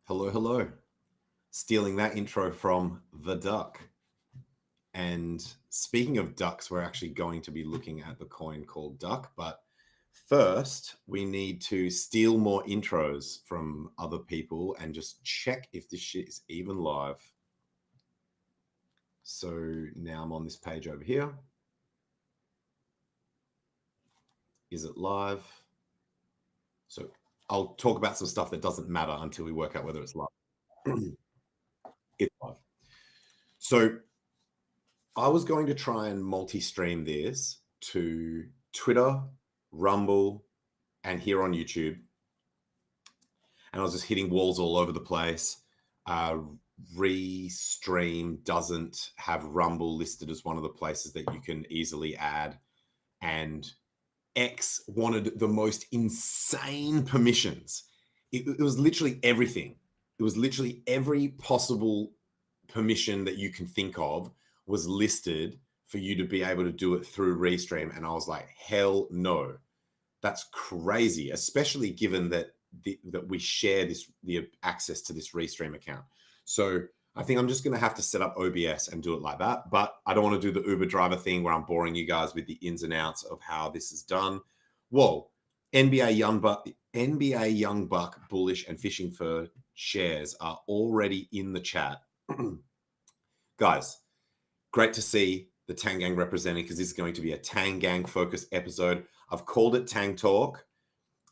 Hello, hello. Stealing that intro from The Duck. And speaking of ducks, we're actually going to be looking at the coin called Duck. But first, we need to steal more intros from other people and just check if this shit is even live. So now I'm on this page over here. Is it live? So I'll talk about some stuff that doesn't matter until we work out whether it's live. It's live. So I was going to try and multi-stream this to Twitter, Rumble, and here on YouTube. And I was just hitting walls all over the place. Restream doesn't have Rumble listed as one of the places that you can easily add. And X wanted the most insane permissions. It was literally everything. It was literally every possible permission that you can think of was listed for you to be able to do it through Restream. And I was like, hell no. That's crazy, especially given that that we share the access to this Restream account. So I think I'm just going to have to set up OBS and do it like that. But I don't want to do the Uber driver thing where I'm boring you guys with the ins and outs of how this is done. Whoa, NBA Young Buck bullish and fishing for shares are already in the chat. Guys, great to see the Tang Gang representing because this is going to be a Tang Gang focused episode. I've called it Tang Talk.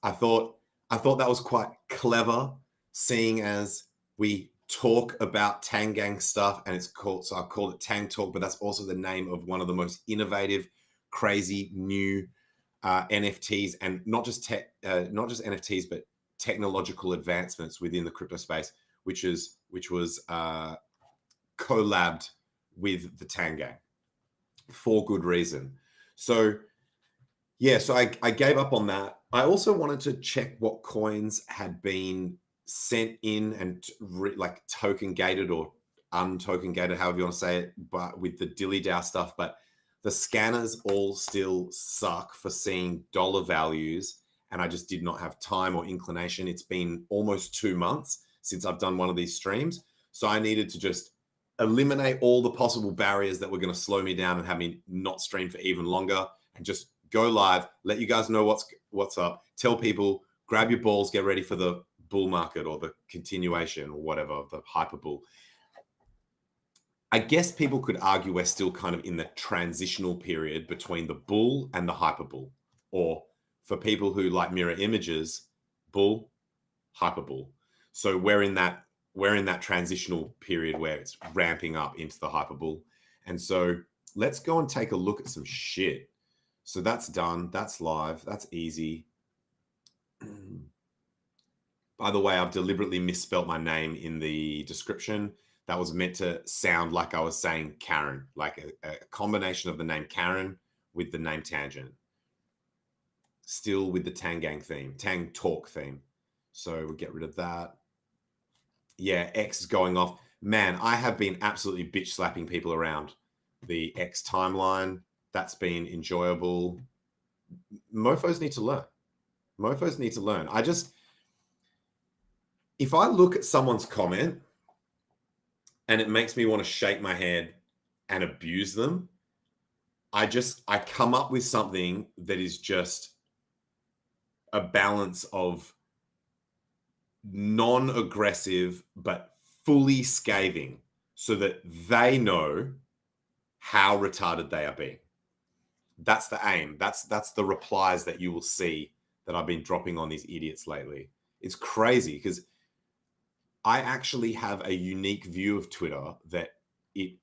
I thought that was quite clever, seeing as we talk about Tang Gang stuff, and so I called it Tang Talk, but that's also the name of one of the most innovative, crazy new NFTs, and not just NFTs, but technological advancements within the crypto space, which was collabed with the Tang Gang for good reason. So yeah, so I gave up on that. I also wanted to check what coins had been sent in and like token gated or untoken gated, however you want to say it, but with the DILLY stuff. But the scanners all still suck for seeing dollar values, and I just did not have time or inclination. It's been almost 2 months since I've done one of these streams, so I needed to just eliminate all the possible barriers that were going to slow me down and have me not stream for even longer, and just go live, let you guys know what's up, tell people, grab your balls, get ready for the bull market or the continuation or whatever, the hyper bull. I guess people could argue we're still kind of in the transitional period between the bull and the hyper bull, or for people who like mirror images, bull, hyper bull. So we're in that transitional period where it's ramping up into the hyper bull. And so let's go and take a look at some shit. So that's done. That's live. That's easy. By the way, I've deliberately misspelt my name in the description. That was meant to sound like I was saying Karen, like a combination of the name Karen with the name Tangent. Still with the Tang Gang theme, Tang Talk theme. So we'll get rid of that. Yeah, X is going off. Man, I have been absolutely bitch slapping people around the X timeline. That's been enjoyable. Mofos need to learn. Mofos need to learn. If I look at someone's comment and it makes me want to shake my head and abuse them, I come up with something that is just a balance of non-aggressive but fully scathing so that they know how retarded they are being. That's the aim. That's the replies that you will see that I've been dropping on these idiots lately. It's crazy because I actually have a unique view of Twitter that it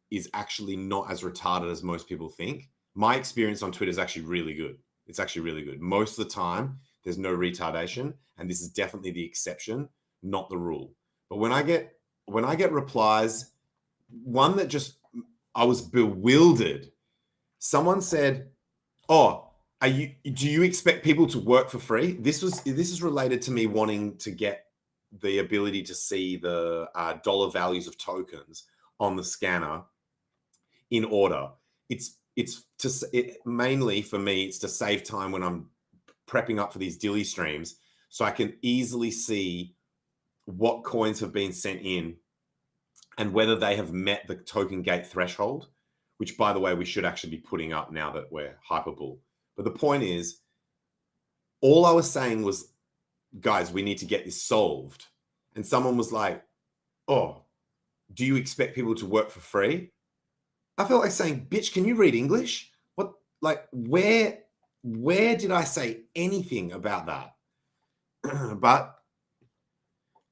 is actually not as retarded as most people think. My experience on Twitter is actually really good. It's actually really good. Most of the time, there's no retardation, and this is definitely the exception, not the rule. But when I get replies, one that just, I was bewildered. Someone said, "Oh, do you expect people to work for free?" This is related to me wanting to get the ability to see the dollar values of tokens on the scanner in order. Mainly for me, it's to save time when I'm prepping up for these DILLY streams, so I can easily see what coins have been sent in and whether they have met the token gate threshold, which, by the way, we should actually be putting up now that we're Hyperbull. But the point is, all I was saying was, guys, we need to get this solved. And someone was like, oh, do you expect people to work for free? I felt like saying, bitch, can you read English? What, like, where did I say anything about that? But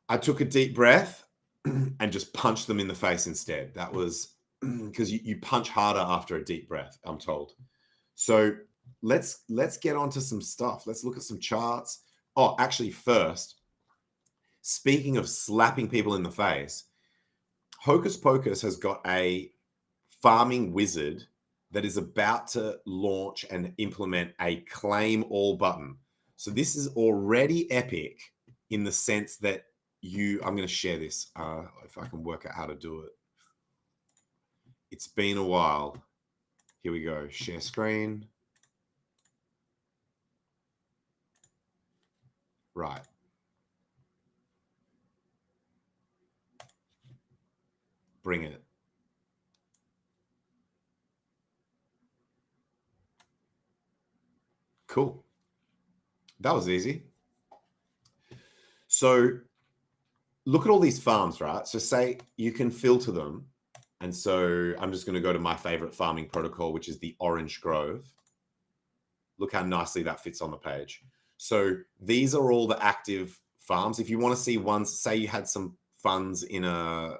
I took a deep breath and just punched them in the face instead. That was because you punch harder after a deep breath, I'm told. So let's get onto some stuff. Let's look at some charts. Oh, actually, first, speaking of slapping people in the face, Hocus Pocus has got a farming wizard that is about to launch and implement a claim all button. So this is already epic in the sense that I'm going to share this if I can work out how to do it. It's been a while. Here we go. Share screen. Right. Bring it. Cool. That was easy. So look at all these farms, right? So say you can filter them. And so I'm just going to go to my favorite farming protocol, which is the Orange Grove. Look how nicely that fits on the page. So these are all the active farms. If you want to see ones, say you had some funds in a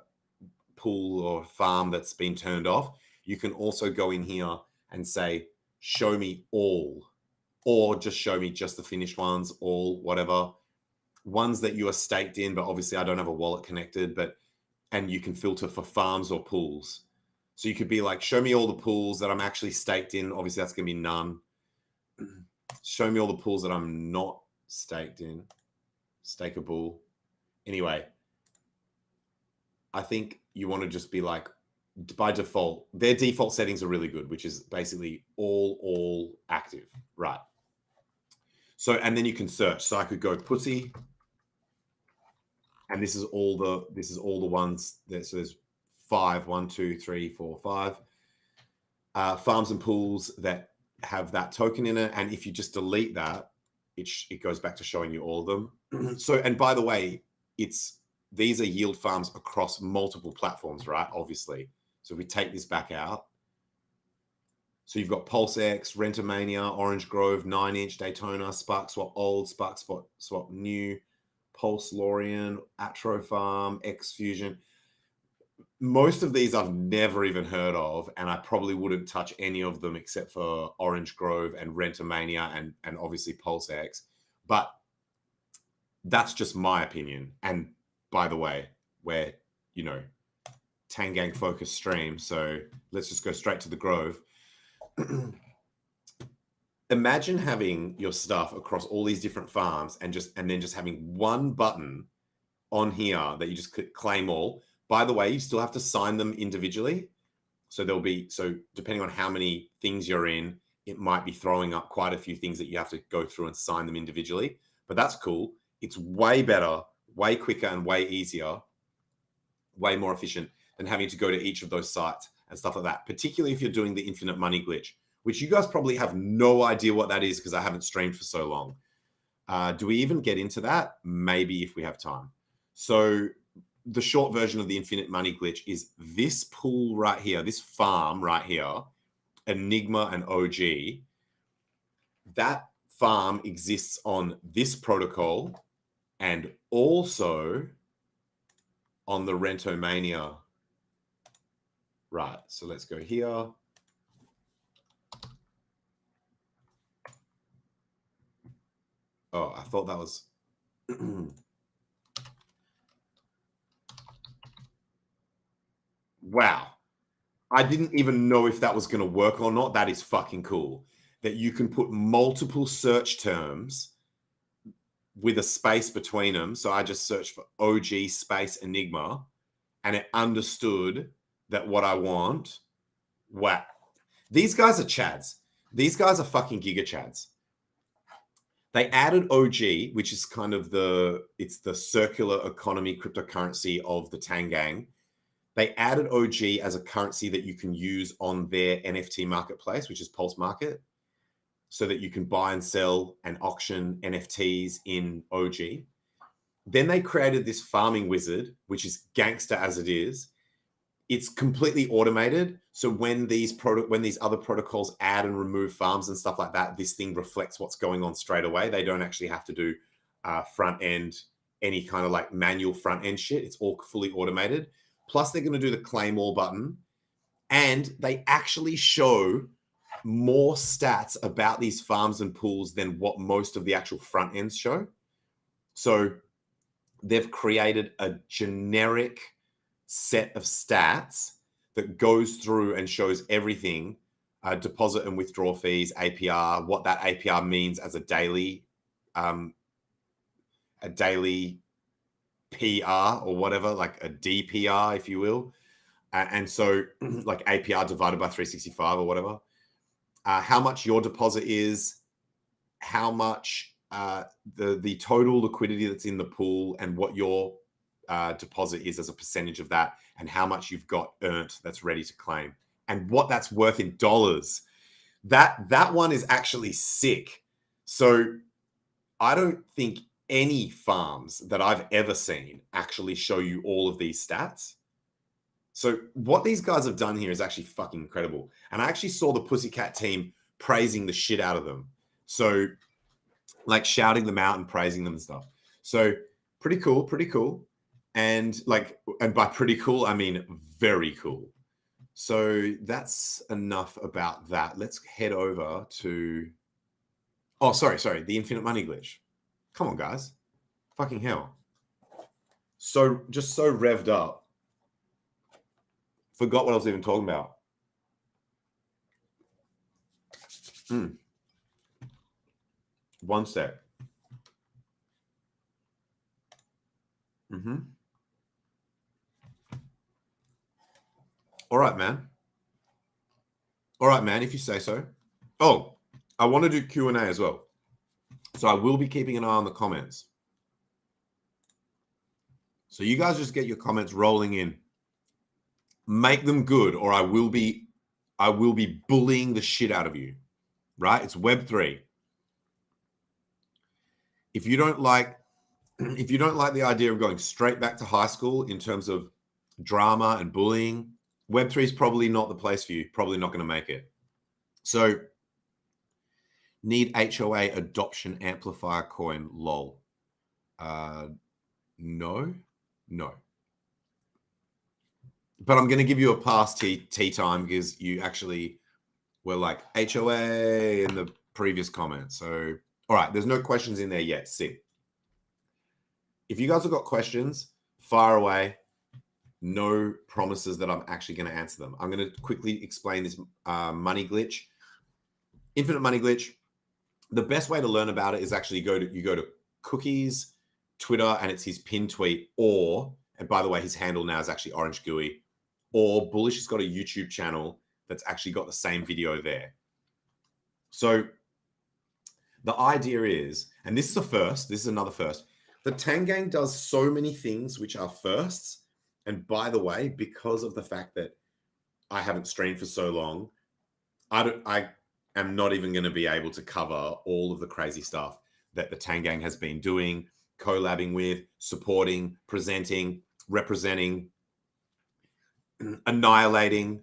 pool or farm that's been turned off, you can also go in here and say, show me all, or just show me just the finished ones, all, whatever. Ones that you are staked in, but obviously I don't have a wallet connected, and you can filter for farms or pools. So you could be like, show me all the pools that I'm actually staked in. Obviously that's going to be none. Show me all the pools that I'm not staked in. Stakeable. Anyway, I think you want to just be like, by default, their default settings are really good, which is basically all active, right? So, and then you can search. So I could go pussy, and this is all the ones that, so there's 5, 1, 2, 3, 4, 5 farms and pools that have that token in it. And if you just delete that, it goes back to showing you all of them. So, and by the way, these are yield farms across multiple platforms, right? Obviously. So if we take this back out, so you've got PulseX, Rentomania, Orange Grove, 9-inch, Daytona, Spark Swap Old, Spark Swap New, Pulse Lorien, Atro Farm, X Fusion. Most of these I've never even heard of, and I probably wouldn't touch any of them except for Orange Grove and Rentomania and obviously PulseX. But that's just my opinion. And by the way, we're, Tang Gang focused stream, so let's just go straight to the Grove. Imagine having your stuff across all these different farms and then just having one button on here that you just click claim all. By the way, you still have to sign them individually. So depending on how many things you're in, it might be throwing up quite a few things that you have to go through and sign them individually. But that's cool. It's way better, way quicker, and way easier, way more efficient than having to go to each of those sites and stuff like that, particularly if you're doing the infinite money glitch, which you guys probably have no idea what that is because I haven't streamed for so long. Do we even get into that? Maybe if we have time. So the short version of the infinite money glitch is this pool right here, this farm right here, Enigma and OG. That farm exists on this protocol and also on the Rentomania. Right, so let's go here. Oh, I thought that was... Wow. I didn't even know if that was going to work or not. That is fucking cool. That you can put multiple search terms with a space between them. So I just searched for OG space Enigma and it understood that what I want. Wow. These guys are chads. These guys are fucking giga chads. They added OG, which is kind of it's the circular economy cryptocurrency of the Tang gang. They added OG as a currency that you can use on their NFT marketplace, which is Pulse Market, so that you can buy and sell and auction NFTs in OG. Then they created this farming wizard, which is gangster as it is. It's completely automated. So when these other protocols add and remove farms and stuff like that, this thing reflects what's going on straight away. They don't actually have to do front end, any kind of like manual front end shit. It's all fully automated. Plus they're going to do the claim all button, and they actually show more stats about these farms and pools than what most of the actual front ends show. So they've created a generic set of stats that goes through and shows everything, deposit and withdrawal fees, APR, what that APR means as a daily PR or whatever, like a DPR, if you will. And so like APR divided by 365 or whatever. How much your deposit is, how much the total liquidity that's in the pool, and what your deposit is as a percentage of that, and how much you've got earned that's ready to claim, and what that's worth in dollars. That one is actually sick. So I don't think any farms that I've ever seen actually show you all of these stats. So what these guys have done here is actually fucking incredible. And I actually saw the Pussycat team praising the shit out of them. So like shouting them out and praising them and stuff. So pretty cool, pretty cool. And by pretty cool, I mean very cool. So that's enough about that. Let's head over to, oh, sorry, the infinite money glitch. Come on, guys. Fucking hell. So just so revved up. Forgot what I was even talking about. One sec. All right, man. All right, man, if you say so. Oh, I want to do Q&A as well. So I will be keeping an eye on the comments. So you guys just get your comments rolling in. Make them good, or I will be bullying the shit out of you. Right? It's Web3. If you don't like the idea of going straight back to high school in terms of drama and bullying, Web3 is probably not the place for you. Probably not going to make it. So need HOA adoption amplifier coin, lol. No. But I'm going to give you a pass tea time because you actually were like HOA in the previous comment. So, all right, there's no questions in there yet. Sick. If you guys have got questions, fire away. No promises that I'm actually going to answer them. I'm going to quickly explain this money glitch. Infinite money glitch. The best way to learn about it is actually you go to Cookies, Twitter, and it's his pin tweet, and by the way, his handle now is actually Orange Gooey, or Bullish has got a YouTube channel that's actually got the same video there. So the idea is, and this is a first, this is another first, the Tang gang does so many things which are firsts. And by the way, because of the fact that I haven't streamed for so long, I am not even going to be able to cover all of the crazy stuff that the Tang gang has been doing, collabing with, supporting, presenting, representing, annihilating.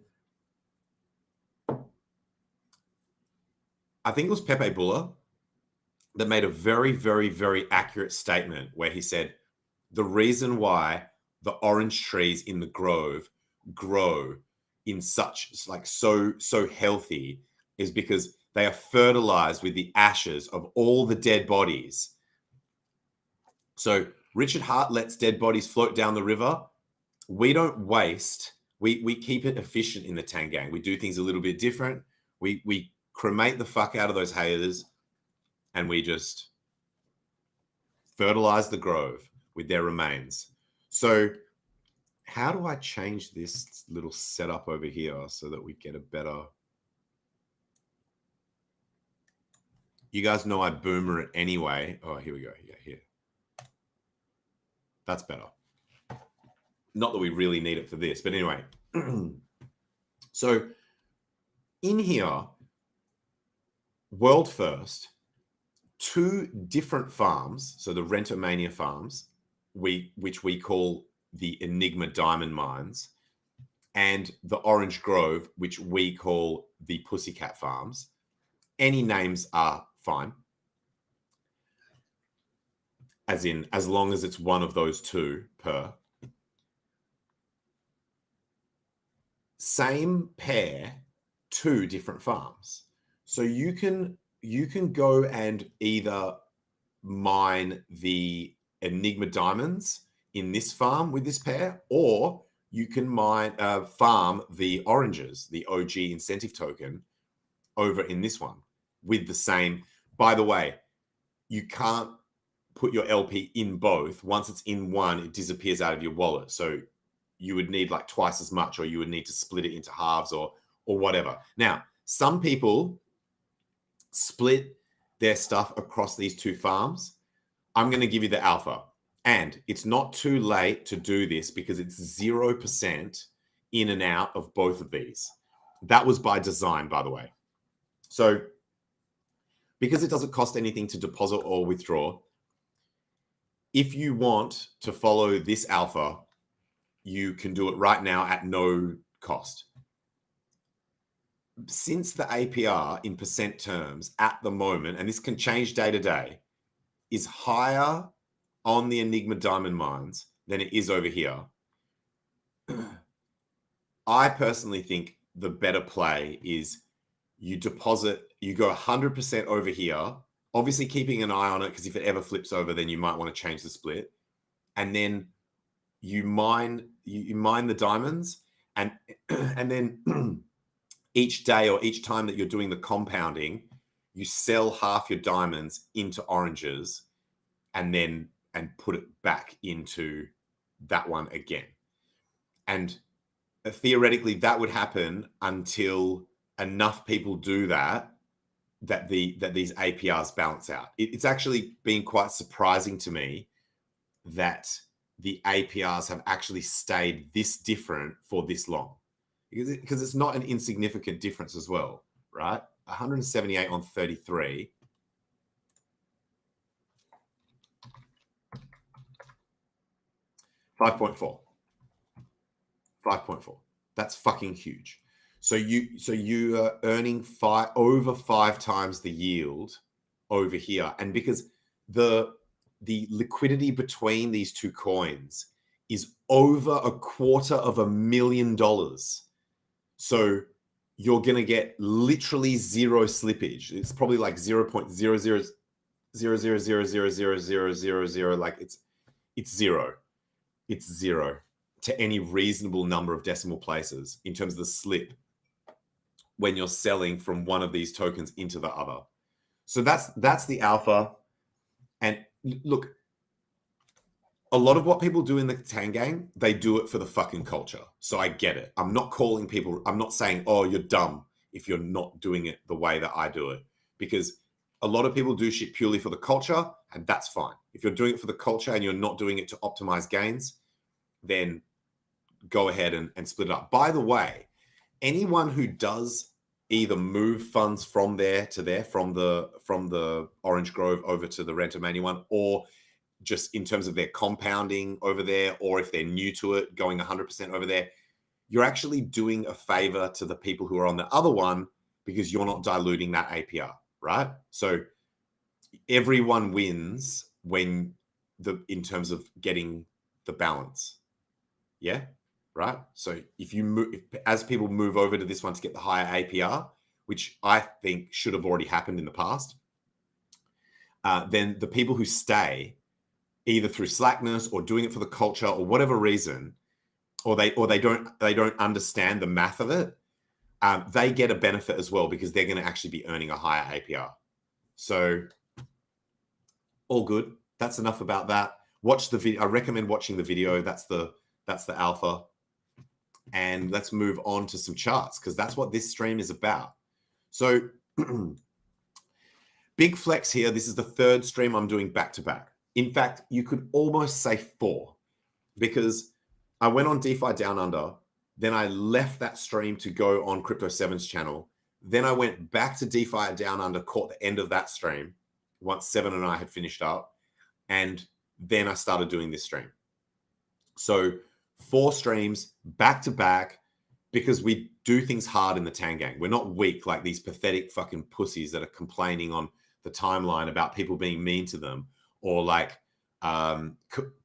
I think it was Pepe Buller that made a very, very, very accurate statement where he said, the reason why the orange trees in the grove grow in such so healthy is because they are fertilized with the ashes of all the dead bodies. So Richard Hart lets dead bodies float down the river. We don't waste. We keep it efficient in the Tang gang. We do things a little bit different. We cremate the fuck out of those haters, and we just fertilize the grove with their remains. So how do I change this little setup over here so that we get a better... You guys know I boomer it anyway. Oh, here we go. Yeah, here. That's better. Not that we really need it for this, but anyway. So in here, world first, 2 different farms. So the Rentomania farms, which we call the Enigma Diamond Mines, and the Orange Grove, which we call the Pussycat Farms. Any names are fine. As in, as long as it's one of those 2 per. Same pair, 2 different farms. So you can go and either mine the Enigma Diamonds in this farm with this pair, or you can farm the oranges, the OG incentive token, over in this one with the same. By the way, you can't put your LP in both. Once it's in one, it disappears out of your wallet. So you would need like twice as much, or you would need to split it into halves or whatever. Now, some people split their stuff across these 2 farms. I'm going to give you the alpha. And it's not too late to do this because it's 0% in and out of both of these. That was by design, by the way. So because it doesn't cost anything to deposit or withdraw, if you want to follow this alpha, you can do it right now at no cost. Since the APR in percent terms at the moment, and this can change day to day, is higher on the Enigma Diamond Mines than it is over here, I personally think the better play is you deposit, you go 100% over here, obviously keeping an eye on it, because if it ever flips over, then you might want to change the split. And then you mine the diamonds, and then each day or each time that you're doing the compounding, you sell half your diamonds into oranges and put it back into that one again. And theoretically, that would happen until enough people do that these APRs balance out. It's actually been quite surprising to me that the APRs have actually stayed this different for this long, because it's not an insignificant difference as well, right? 178 on 33. $5.4. That's fucking huge. So you are earning over 5 times the yield over here, and because the liquidity between these 2 coins is over $250,000. So you're gonna get literally 0 slippage. It's probably like 0.0000000000. Like it's 0. It's 0 to any reasonable number of decimal places in terms of the slip when you're selling from one of these tokens into the other. So that's the alpha. And look, a lot of what people do in the Tang gang, they do it for the fucking culture. So I get it. I'm not calling people, I'm not saying, oh, you're dumb if you're not doing it the way that I do it, because a lot of people do shit purely for the culture, and that's fine. If you're doing it for the culture and you're not doing it to optimize gains, then go ahead and split it up. By the way, anyone who does either move funds from there to there, from the Orange Grove over to the Rentomania one, or just in terms of their compounding over there, or if they're new to it, going 100% over there, you're actually doing a favor to the people who are on the other one, because you're not diluting that APR, right? So everyone wins in terms of getting the balance. Yeah, right? So as people move over to this one to get the higher APR, which I think should have already happened in the past, then the people who stay, either through slackness or doing it for the culture or whatever reason, or they don't understand the math of it, they get a benefit as well, because they're going to actually be earning a higher APR. So all good. That's enough about that. Watch the video. I recommend watching the video. That's the alpha. And let's move on to some charts, because that's what this stream is about. So Big flex here. This is the third stream I'm doing back to back. In fact, you could almost say 4, because I went on DeFi Down Under, then I left that stream to go on Crypto 7's channel. Then I went back to DeFi Down Under, caught the end of that stream once 7 and I had finished up, and then I started doing this stream. So 4 streams back to back, because we do things hard in the Tang gang. We're not weak like these pathetic fucking pussies that are complaining on the timeline about people being mean to them, or like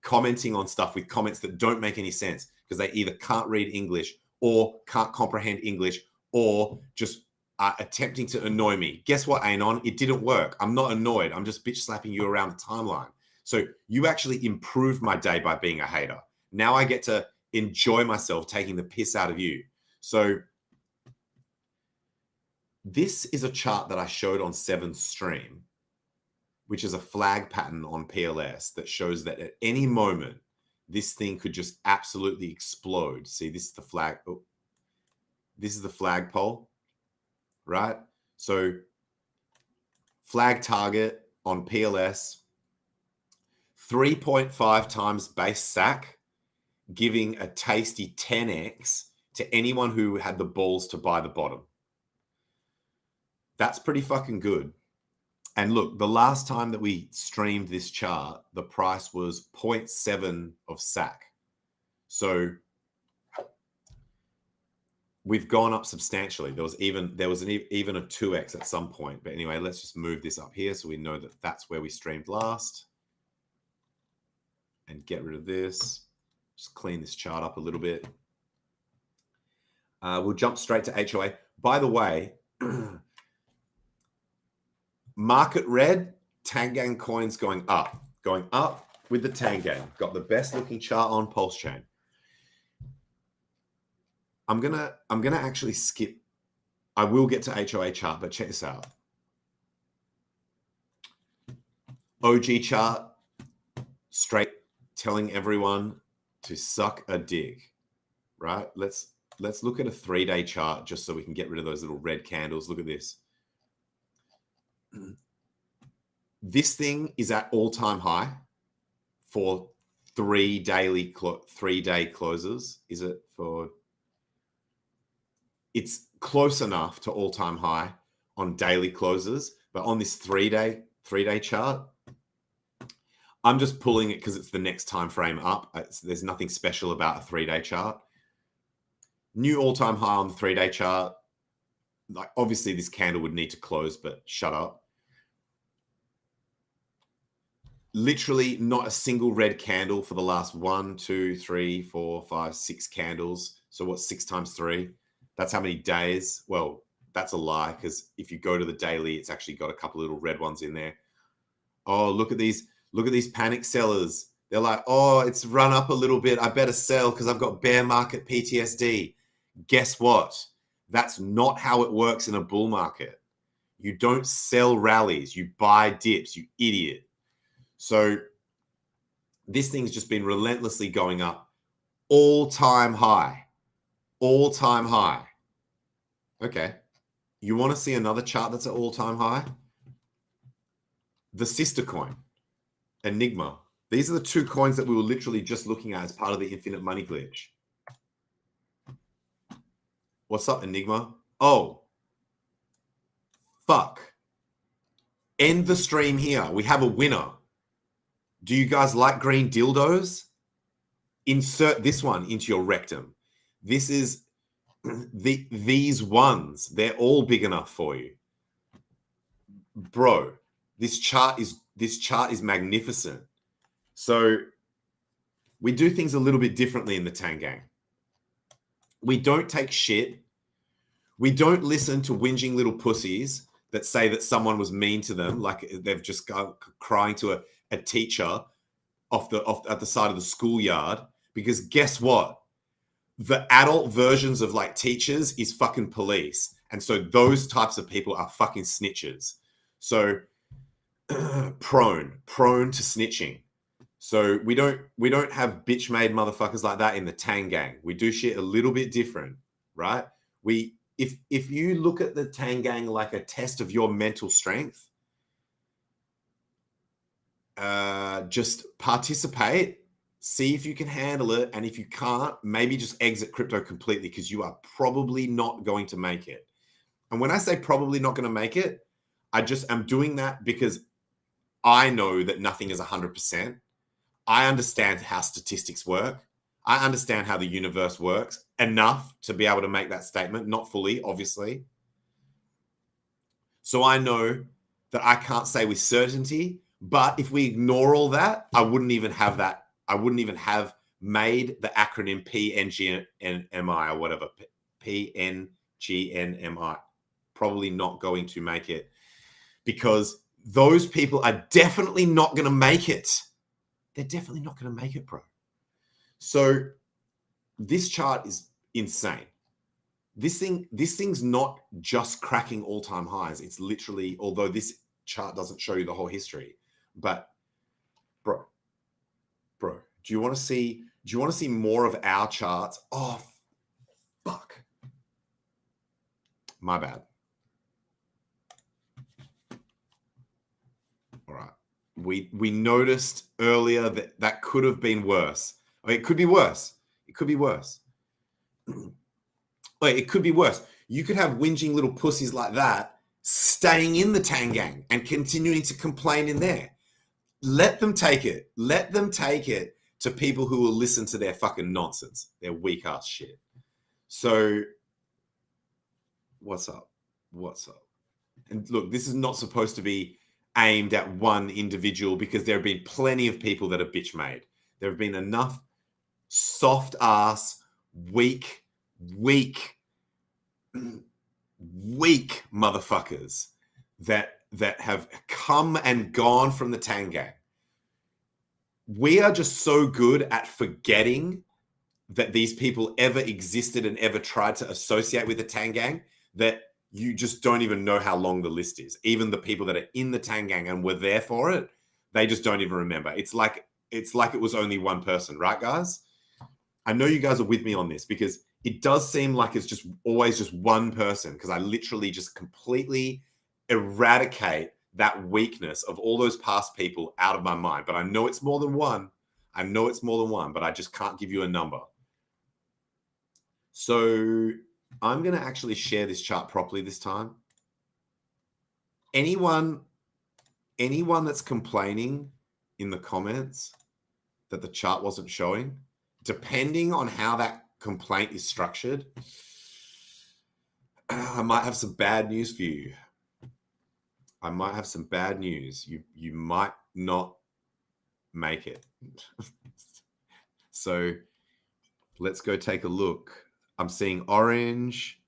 commenting on stuff with comments that don't make any sense because they either can't read English or can't comprehend English, or just are attempting to annoy me. Guess what, Anon? It didn't work. I'm not annoyed. I'm just bitch slapping you around the timeline. So you actually improved my day by being a hater. Now I get to enjoy myself taking the piss out of you. So this is a chart that I showed on 7's stream, which is a flag pattern on PLS that shows that at any moment, this thing could just absolutely explode. See, this is the flag. Oh, this is the flagpole, right? So flag target on PLS, 3.5 times base SAC, giving a tasty 10x to anyone who had the balls to buy the bottom. That's pretty fucking good. And look, the last time that we streamed this chart, the price was 0.7 of SAC. So we've gone up substantially. There was even a 2x at some point. But anyway, let's just move this up here so we know that that's where we streamed last. And get rid of this. Just clean this chart up a little bit. We'll jump straight to HOA. By the way, market red, Tang gang coins going up with the Tang gang. Got the best looking chart on Pulse Chain. I'm gonna actually skip. I will get to HOA chart, but check this out. OG chart, straight telling everyone to suck a dick, right? Let's look at a 3-day chart just so we can get rid of those little red candles. Look at this. This thing is at all-time high for 3-day closes. Is it for? It's close enough to all-time high on daily closes, but on this 3-day chart, I'm just pulling it because it's the next time frame up. There's nothing special about a 3-day chart. New all-time high on the 3-day chart. Like, obviously this candle would need to close, but shut up. Literally not a single red candle for the last 1, 2, 3, 4, 5, 6 candles. So what's 6 times 3? That's how many days? Well, that's a lie, because if you go to the daily, it's actually got a couple little red ones in there. Oh, look at these panic sellers. They're like, oh, it's run up a little bit. I better sell because I've got bear market PTSD. Guess what? That's not how it works in a bull market. You don't sell rallies. You buy dips, you idiot. So this thing's just been relentlessly going up. All-time high. All-time high. Okay. You want to see another chart that's at all-time high? The sister coin, Enigma. These are the 2 coins that we were literally just looking at as part of the infinite money glitch. What's up, Enigma? Oh, fuck. End the stream here. We have a winner. Do you guys like green dildos? Insert this one into your rectum. This is these ones. They're all big enough for you. Bro, this chart is magnificent. So we do things a little bit differently in the Tang gang. We don't take shit. We don't listen to whinging little pussies that say that someone was mean to them, like they've just gone crying to a teacher at the side of the schoolyard. Because guess what? The adult versions of like teachers is fucking police. And so those types of people are fucking snitches. So prone to snitching. So we don't have bitch made motherfuckers like that in the Tang gang. We do shit a little bit different, right? If you look at the Tang gang like a test of your mental strength, just participate, see if you can handle it. And if you can't, maybe just exit crypto completely, because you are probably not going to make it. And when I say probably not going to make it, I just am doing that because I know that nothing is 100%. I understand how statistics work. I understand how the universe works enough to be able to make that statement, not fully, obviously. So I know that I can't say with certainty, but if we ignore all that, I wouldn't even have that. I wouldn't even have made the acronym PNGNMI or whatever, PNGNMI. Probably not going to make it, because those people are definitely not going to make it. They're definitely not going to make it, bro. So this chart is insane. This thing's not just cracking all-time highs. It's literally, although this chart doesn't show you the whole history, but bro, do you want to see more of our charts? Oh, fuck. My bad. All right. We noticed earlier that could have been worse. I mean, it could be worse. It could be worse. It could be worse. You could have whinging little pussies like that staying in the Tang gang and continuing to complain in there. Let them take it. Let them take it to people who will listen to their fucking nonsense, their weak ass shit. So what's up? What's up? And look, this is not supposed to be aimed at one individual, because there have been plenty of people that are bitch made. There have been enough soft ass, weak motherfuckers that have come and gone from the Tang gang. We are just so good at forgetting that these people ever existed and ever tried to associate with the Tang gang that you just don't even know how long the list is. Even the people that are in the Tang gang and were there for it, they just don't even remember. It's like it was only one person, right, guys? I know you guys are with me on this, because it does seem like it's just always just one person, because I literally just completely eradicate that weakness of all those past people out of my mind. But I know it's more than one. I know it's more than one, but I just can't give you a number. So I'm going to actually share this chart properly this time. Anyone that's complaining in the comments that the chart wasn't showing, depending on how that complaint is structured, I might have some bad news for you. I might have some bad news. You might not make it. So let's go take a look. I'm seeing orange.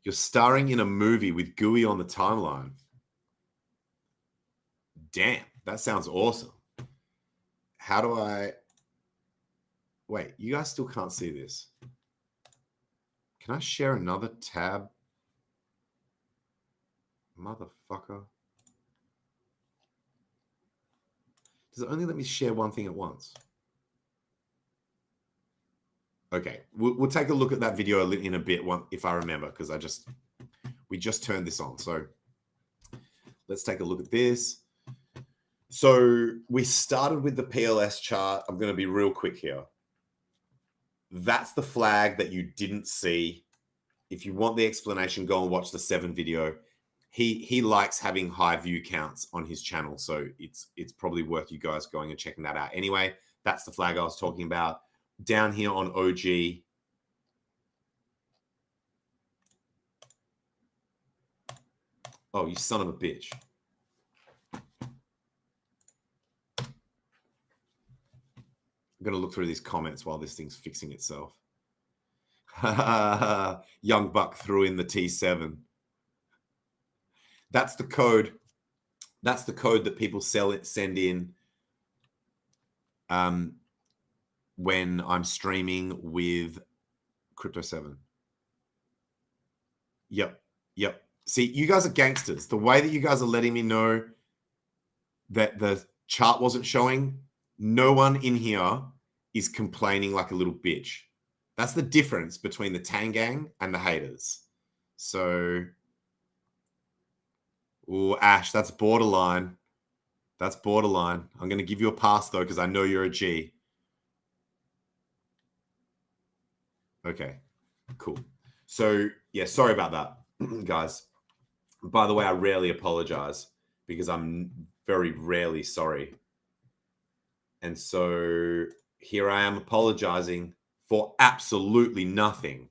You're starring in a movie with Gooey on the timeline. Damn, that sounds awesome. How do I... Wait, you guys still can't see this. Can I share another tab? Motherfucker. Does it only let me share one thing at once? Okay, we'll take a look at that video in a bit, if I remember, because we just turned this on. So let's take a look at this. So we started with the PLS chart. I'm going to be real quick here. That's the flag that you didn't see. If you want the explanation, go and watch the 7 video. He likes having high view counts on his channel, so it's probably worth you guys going and checking that out. Anyway, that's the flag I was talking about. Down here on OG, oh, you son of a bitch. I'm going to look through these comments while this thing's fixing itself. Young Buck threw in the T7. That's the code. That's the code that people send in when I'm streaming with Crypto 7. Yep. See, you guys are gangsters. The way that you guys are letting me know that the chart wasn't showing, no one in here is complaining like a little bitch. That's the difference between the Tang gang and the haters. So, oh, Ash, that's borderline. That's borderline. I'm going to give you a pass, though, because I know you're a G. Okay, cool. So, yeah, sorry about that, guys. By the way, I rarely apologize because I'm very rarely sorry. And so here I am apologizing for absolutely nothing.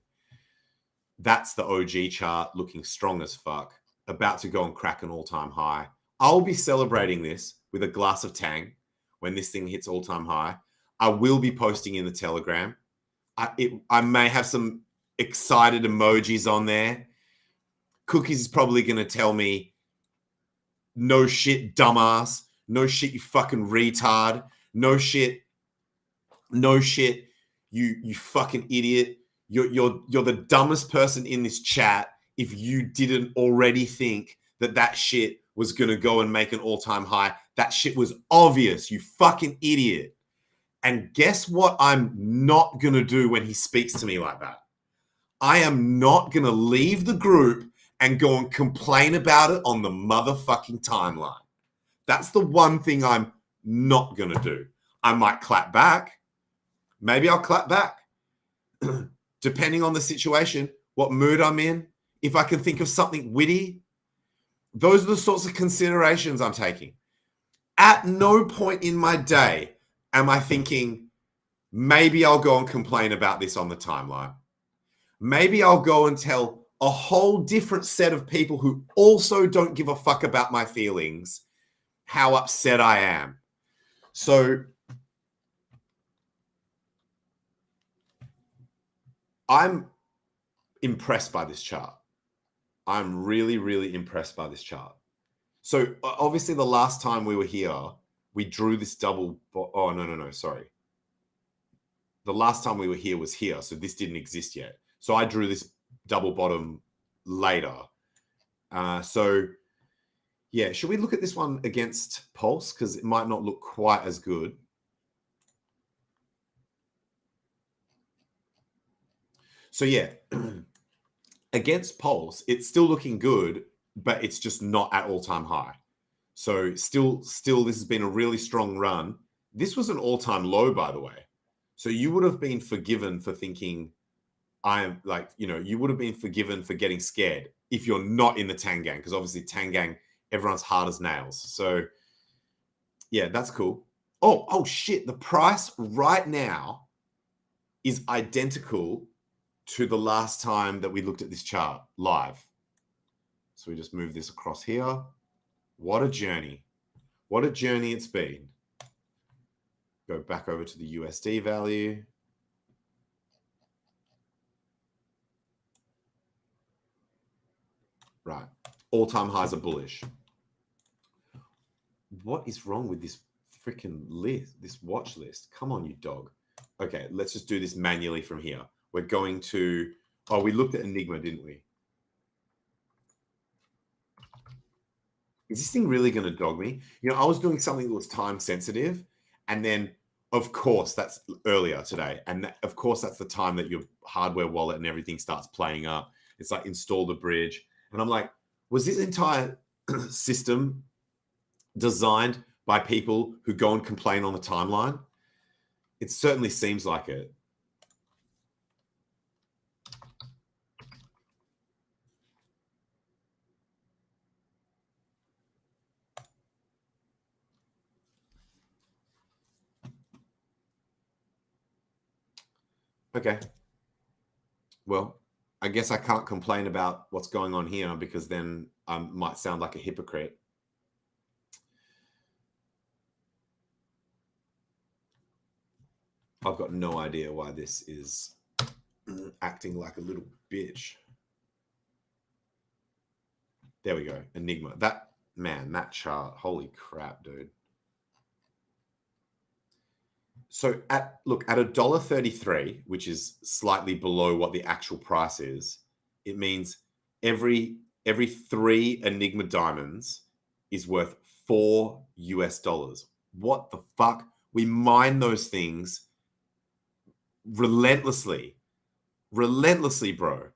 That's the OG chart looking strong as fuck. About to go and crack an all-time high. I'll be celebrating this with a glass of Tang when this thing hits all-time high. I will be posting in the Telegram. I may have some excited emojis on there. Cookies is probably going to tell me, no shit, dumbass. No shit, you fucking retard. No shit, you fucking idiot. You're the dumbest person in this chat if you didn't already think that shit was going to go and make an all-time high. That shit was obvious, you fucking idiot. And guess what I'm not going to do when he speaks to me like that? I am not going to leave the group and go and complain about it on the motherfucking timeline. That's the one thing I'm not going to do. I might clap back. Maybe I'll clap back. Depending on the situation, what mood I'm in, if I can think of something witty. Those are the sorts of considerations I'm taking. At no point in my day am I thinking, maybe I'll go and complain about this on the timeline. Maybe I'll go and tell a whole different set of people who also don't give a fuck about my feelings how upset I am. So I'm impressed by this chart. I'm really, really impressed by this chart. So obviously the last time we were here, we drew this double. Oh, no, sorry. The last time we were here was here. So this didn't exist yet. So I drew this double bottom later. So yeah, should we look at this one against Pulse? Because it might not look quite as good. So yeah, against Pulse, it's still looking good, but it's just not at all-time high. So still, this has been a really strong run. This was an all-time low, by the way. So you would have been forgiven for thinking, you would have been forgiven for getting scared if you're not in the Tang gang, because obviously Tang gang, everyone's hard as nails. So yeah, that's cool. Oh shit, the price right now is identical to the last time that we looked at this chart live. So we just move this across here. What a journey. What a journey it's been. Go back over to the USD value. Right. All-time highs are bullish. What is wrong with this freaking list, this watch list? Come on, you dog. Okay, let's just do this manually from here. We're going to, we looked at Enigma, didn't we? Is this thing really going to dog me? I was doing something that was time sensitive, and then of course that's earlier today. And of course that's the time that your hardware wallet and everything starts playing up. It's like install the bridge. And I'm like, was this entire system designed by people who go and complain on the timeline? It certainly seems like it. Okay. Well, I guess I can't complain about what's going on here because then I might sound like a hypocrite. I've got no idea why this is acting like a little bitch. There we go. Enigma. That chart. Holy crap, dude. So at $1.33, which is slightly below what the actual price is, it means every 3 Enigma diamonds is worth $4 US. What the fuck? We mine those things relentlessly, bro.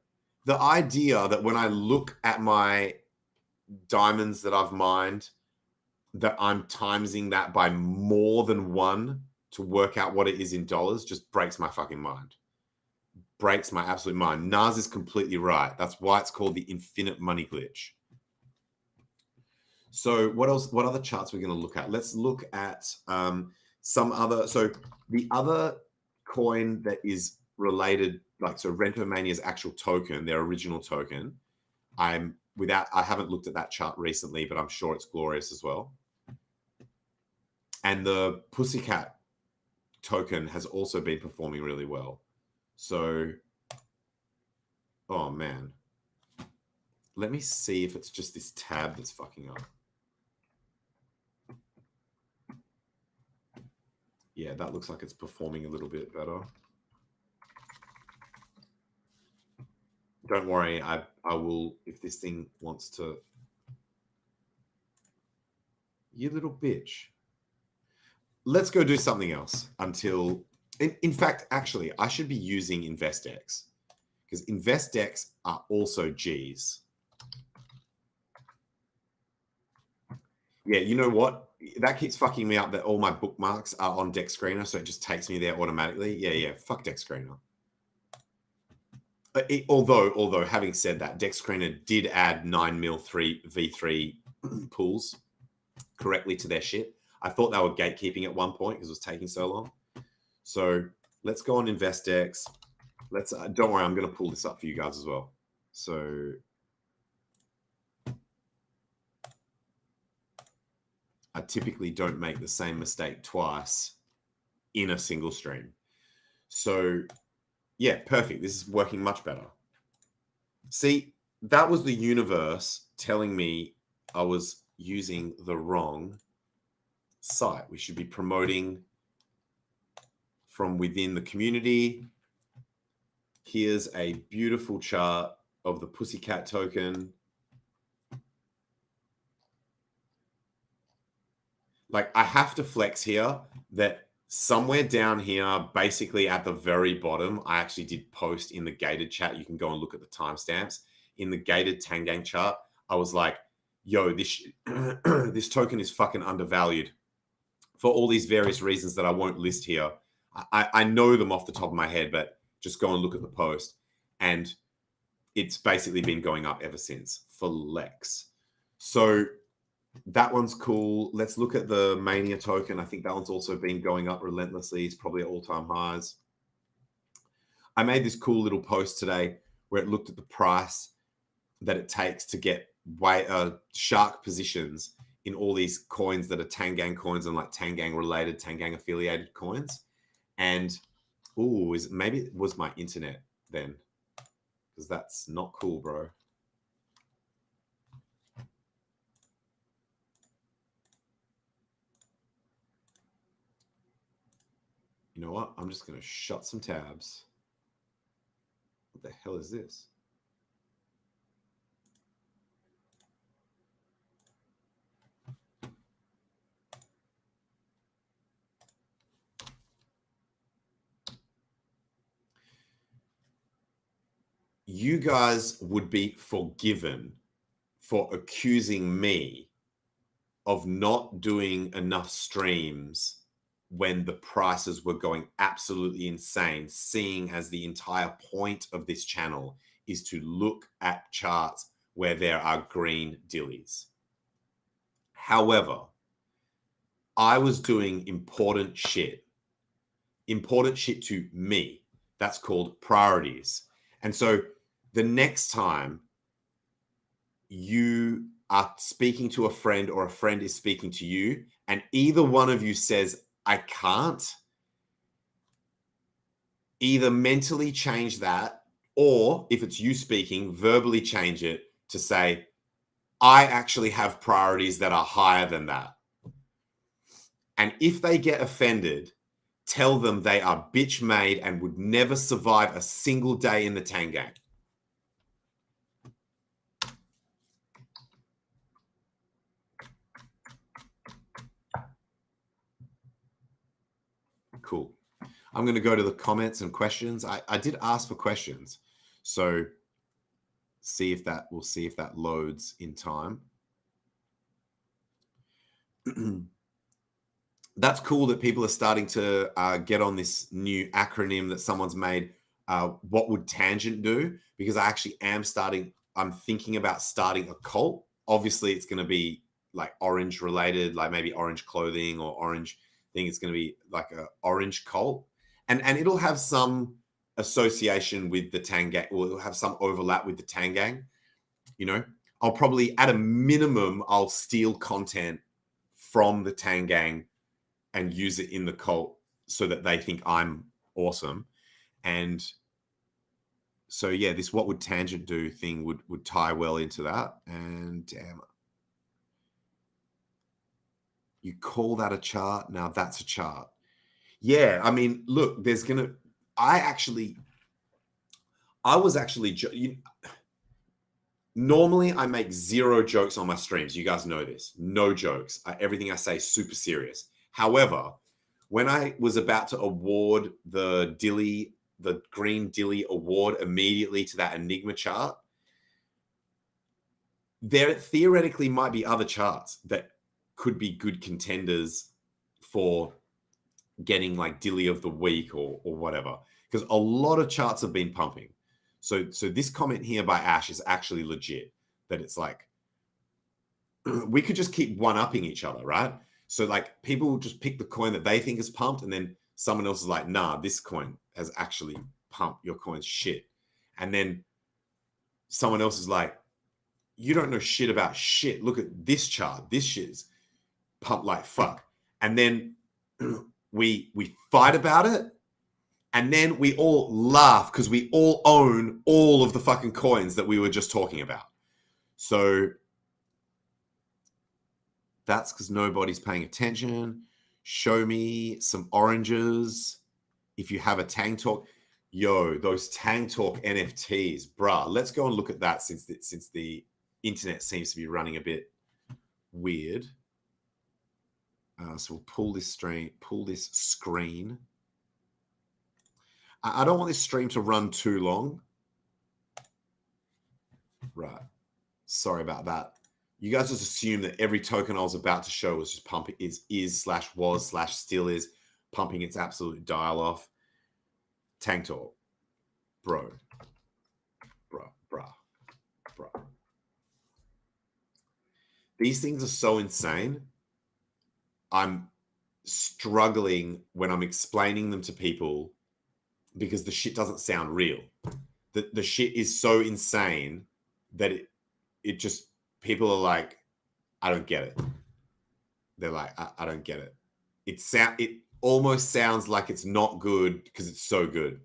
The idea that when I look at my diamonds that I've mined, that I'm timesing that by more than 1 to work out what it is in dollars just breaks my fucking mind. Breaks my absolute mind. Nas is completely right. That's why it's called the infinite money glitch. So what else? What other charts we're going to look at? Let's look at some other. So the other coin that is related, like so Rentomania's actual token, their original token. I haven't looked at that chart recently, but I'm sure it's glorious as well. And the Pussycat token has also been performing really well. So, oh man. Let me see if it's just this tab that's fucking up. Yeah, that looks like it's performing a little bit better. Don't worry, I will, if this thing wants to. You little bitch. Let's go do something else until, in fact, actually, I should be using InvestX because InvestX are also Gs. Yeah, you know what? That keeps fucking me up that all my bookmarks are on Deck Screener, so it just takes me there automatically. Yeah, fuck Deck Screener. Although having said that, Deck Screener did add 9mm V3 pools correctly to their shit. I thought they were gatekeeping at one point because it was taking so long. So let's go on InvestX. Let's don't worry, I'm going to pull this up for you guys as well. So I typically don't make the same mistake twice in a single stream. So yeah, perfect. This is working much better. See, that was the universe telling me I was using the wrong site. We should be promoting from within the community. Here's a beautiful chart of the Pussycat token. Like, I have to flex here that somewhere down here, basically at the very bottom, I actually did post in the gated chat. You can go and look at the timestamps. In the gated Tang chart, I was like, yo, this this token is fucking undervalued for all these various reasons that I won't list here. I know them off the top of my head, but just go and look at the post. And it's basically been going up ever since for Lex. So that one's cool. Let's look at the Mania token. I think that one's also been going up relentlessly. It's probably at all-time highs. I made this cool little post today where it looked at the price that it takes to get shark positions in all these coins that are Tangang coins and like Tangang related, Tangang affiliated coins. And maybe it was my internet then, because that's not cool, bro. You know what? I'm just going to shut some tabs. What the hell is this? You guys would be forgiven for accusing me of not doing enough streams when the prices were going absolutely insane, seeing as the entire point of this channel is to look at charts where there are green Dillys. However, I was doing important shit to me. That's called priorities. And so the next time you are speaking to a friend or a friend is speaking to you and either one of you says, I can't, either mentally change that, or if it's you speaking, verbally change it to say, I actually have priorities that are higher than that. And if they get offended, tell them they are bitch made and would never survive a single day in the Tang gang. Cool. I'm going to go to the comments and questions. I did ask for questions, so we'll see if that loads in time. that's cool that people are starting to get on this new acronym that someone's made. What would Tangent do? Because I actually I'm thinking about starting a cult. Obviously, it's going to be like orange related, like maybe orange clothing or orange thing. It's going to be like a orange cult, and it'll have some association with the Tang gang, or it'll have some overlap with the Tang gang. You know, I'll probably, at a minimum, I'll steal content from the Tang gang and use it in the cult so that they think I'm awesome. And so, yeah, this what would Tangent do thing would tie well into that. And damn, you call that a chart? Now that's a chart. Yeah, I mean, look, I was actually, normally I make 0 jokes on my streams. You guys know this. No jokes. Everything I say is super serious. However, when I was about to award the Green DILLY award immediately to that Enigma chart, there theoretically might be other charts that could be good contenders for getting like DILLY of the week or whatever, because a lot of charts have been pumping. So this comment here by Ash is actually legit, that it's like we could just keep one-upping each other, right? So like people will just pick the coin that they think is pumped, and then someone else is like, nah, this coin has actually pumped. Your coin's shit. And then someone else is like, you don't know shit about shit. Look at this chart. This shit is pumped like fuck. And then we fight about it. And then we all laugh because we all own all of the fucking coins that we were just talking about. So that's because nobody's paying attention. Show me some oranges. If you have a Tang Talk, yo, those Tang Talk NFTs, bruh. Let's go and look at that since the internet seems to be running a bit weird. So we'll pull this screen. I don't want this stream to run too long. Right. Sorry about that. You guys just assume that every token I was about to show was just pumping, still is pumping its absolute dial off. Tang Talk. Bro. These things are so insane. I'm struggling when I'm explaining them to people because the shit doesn't sound real. The shit is so insane that it just, people are like, I don't get it. They're like, I don't get it. It almost sounds like it's not good because it's so good.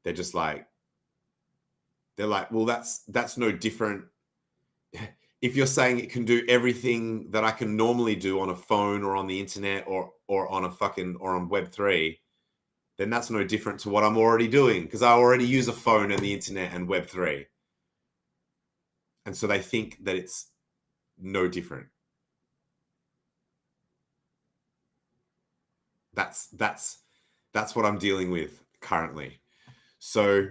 They're just like, well, that's no different. If you're saying it can do everything that I can normally do on a phone or on the internet or on a or on Web3, then that's no different to what I'm already doing, because I already use a phone and the internet and Web3. And so they think that it's no different. That's what I'm dealing with currently. So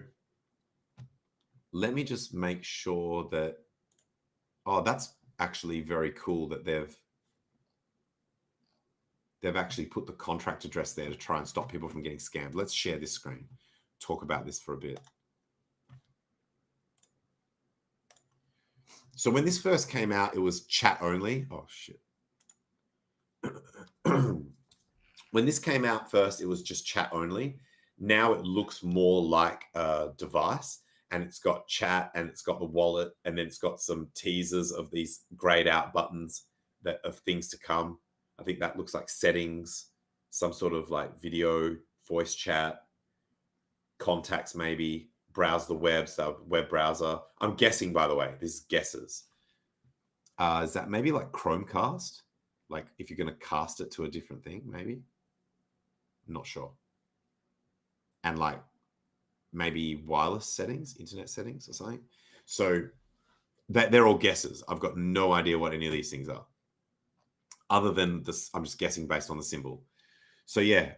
let me just make sure that, oh, that's actually very cool that they've actually put the contract address there to try and stop people from getting scammed. Let's share this screen, talk about this for a bit. So when this first came out, it was chat only. Oh, shit. When this came out first, it was just chat only. Now it looks more like a device, and it's got chat and it's got the wallet, and then it's got some teasers of these grayed out buttons of things to come. I think that looks like settings, some sort of like video, voice chat, contacts maybe, browse the web, so web browser. I'm guessing, by the way, this is guesses. Is that maybe like Chromecast? Like if you're going to cast it to a different thing, maybe? I'm not sure. And like maybe wireless settings, internet settings or something. So they're all guesses. I've got no idea what any of these things are. Other than this, I'm just guessing based on the symbol. So yeah,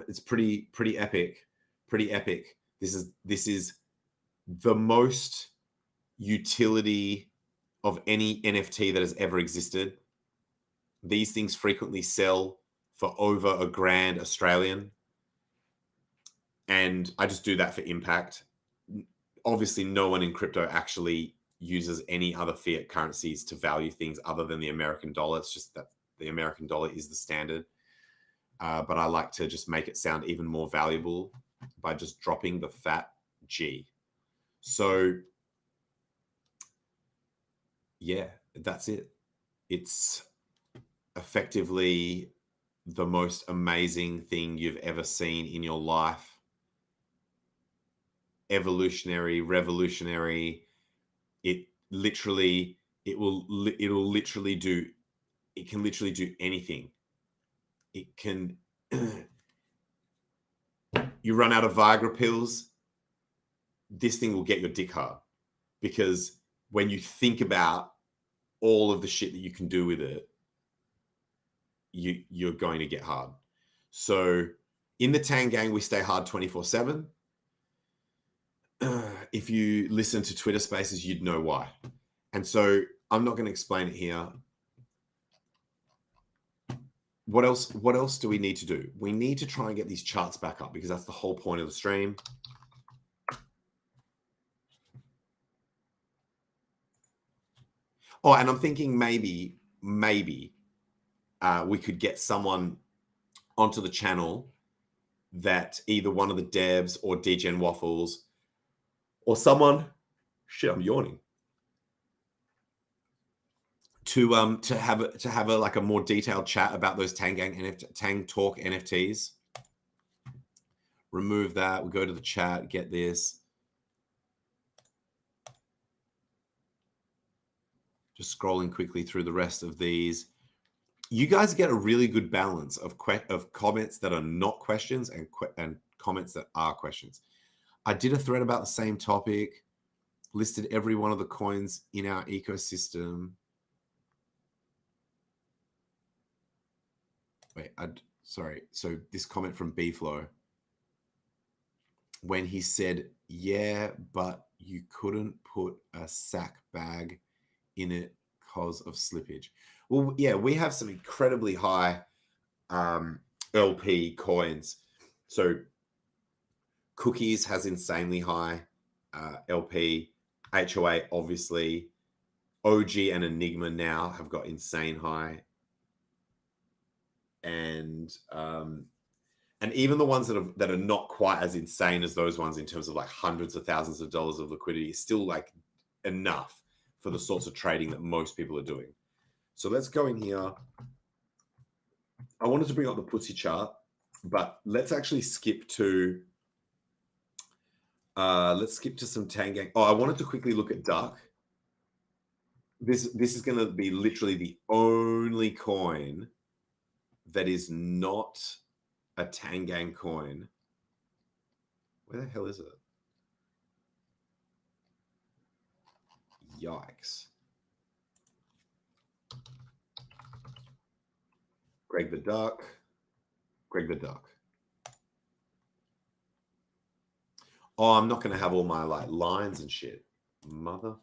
it's pretty epic. Pretty epic. This is the most utility of any NFT that has ever existed. These things frequently sell for over $1,000 Australian. And I just do that for impact. Obviously, no one in crypto actually uses any other fiat currencies to value things other than the American dollar. It's just that the American dollar is the standard. But I like to just make it sound even more valuable by just dropping the fat G. So yeah, that's it. It's effectively the most amazing thing you've ever seen in your life. Evolutionary, revolutionary. It can literally do anything. It can, you run out of Viagra pills, this thing will get your dick hard, because when you think about all of the shit that you can do with it, you're going to get hard. So in the Tang gang, we stay hard 24/7. If you listen to Twitter Spaces, you'd know why. And so I'm not going to explain it here. What else do we need to do? We need to try and get these charts back up, because that's the whole point of the stream. Oh, and I'm thinking maybe we could get someone onto the channel that either one of the devs or DGen Waffles or someone, shit, I'm yawning, to have a like a more detailed chat about those Tang Talk NFTs. Remove that. We go to the chat. Get this. Just scrolling quickly through the rest of these. You guys get a really good balance of comments that are not questions and comments that are questions. I did a thread about the same topic, listed every one of the coins in our ecosystem. Wait, sorry. So this comment from B-Flow, when he said, yeah, but you couldn't put a sack bag in it because of slippage. Well, yeah, we have some incredibly high LP coins. So Cookies has insanely high LP. HOA, obviously. OG and Enigma now have got insane high. And even the ones that are not quite as insane as those ones in terms of like hundreds of thousands of dollars of liquidity is still like enough for the sorts of trading that most people are doing. So let's go in here. I wanted to bring up the Pussy chart, but let's actually skip to some Tang gang. Oh, I wanted to quickly look at Duck. This is going to be literally the only coin that is not a Tang gang coin. Where the hell is it? Yikes. Greg the Duck. Oh, I'm not going to have all my like lines and shit. Motherfucker.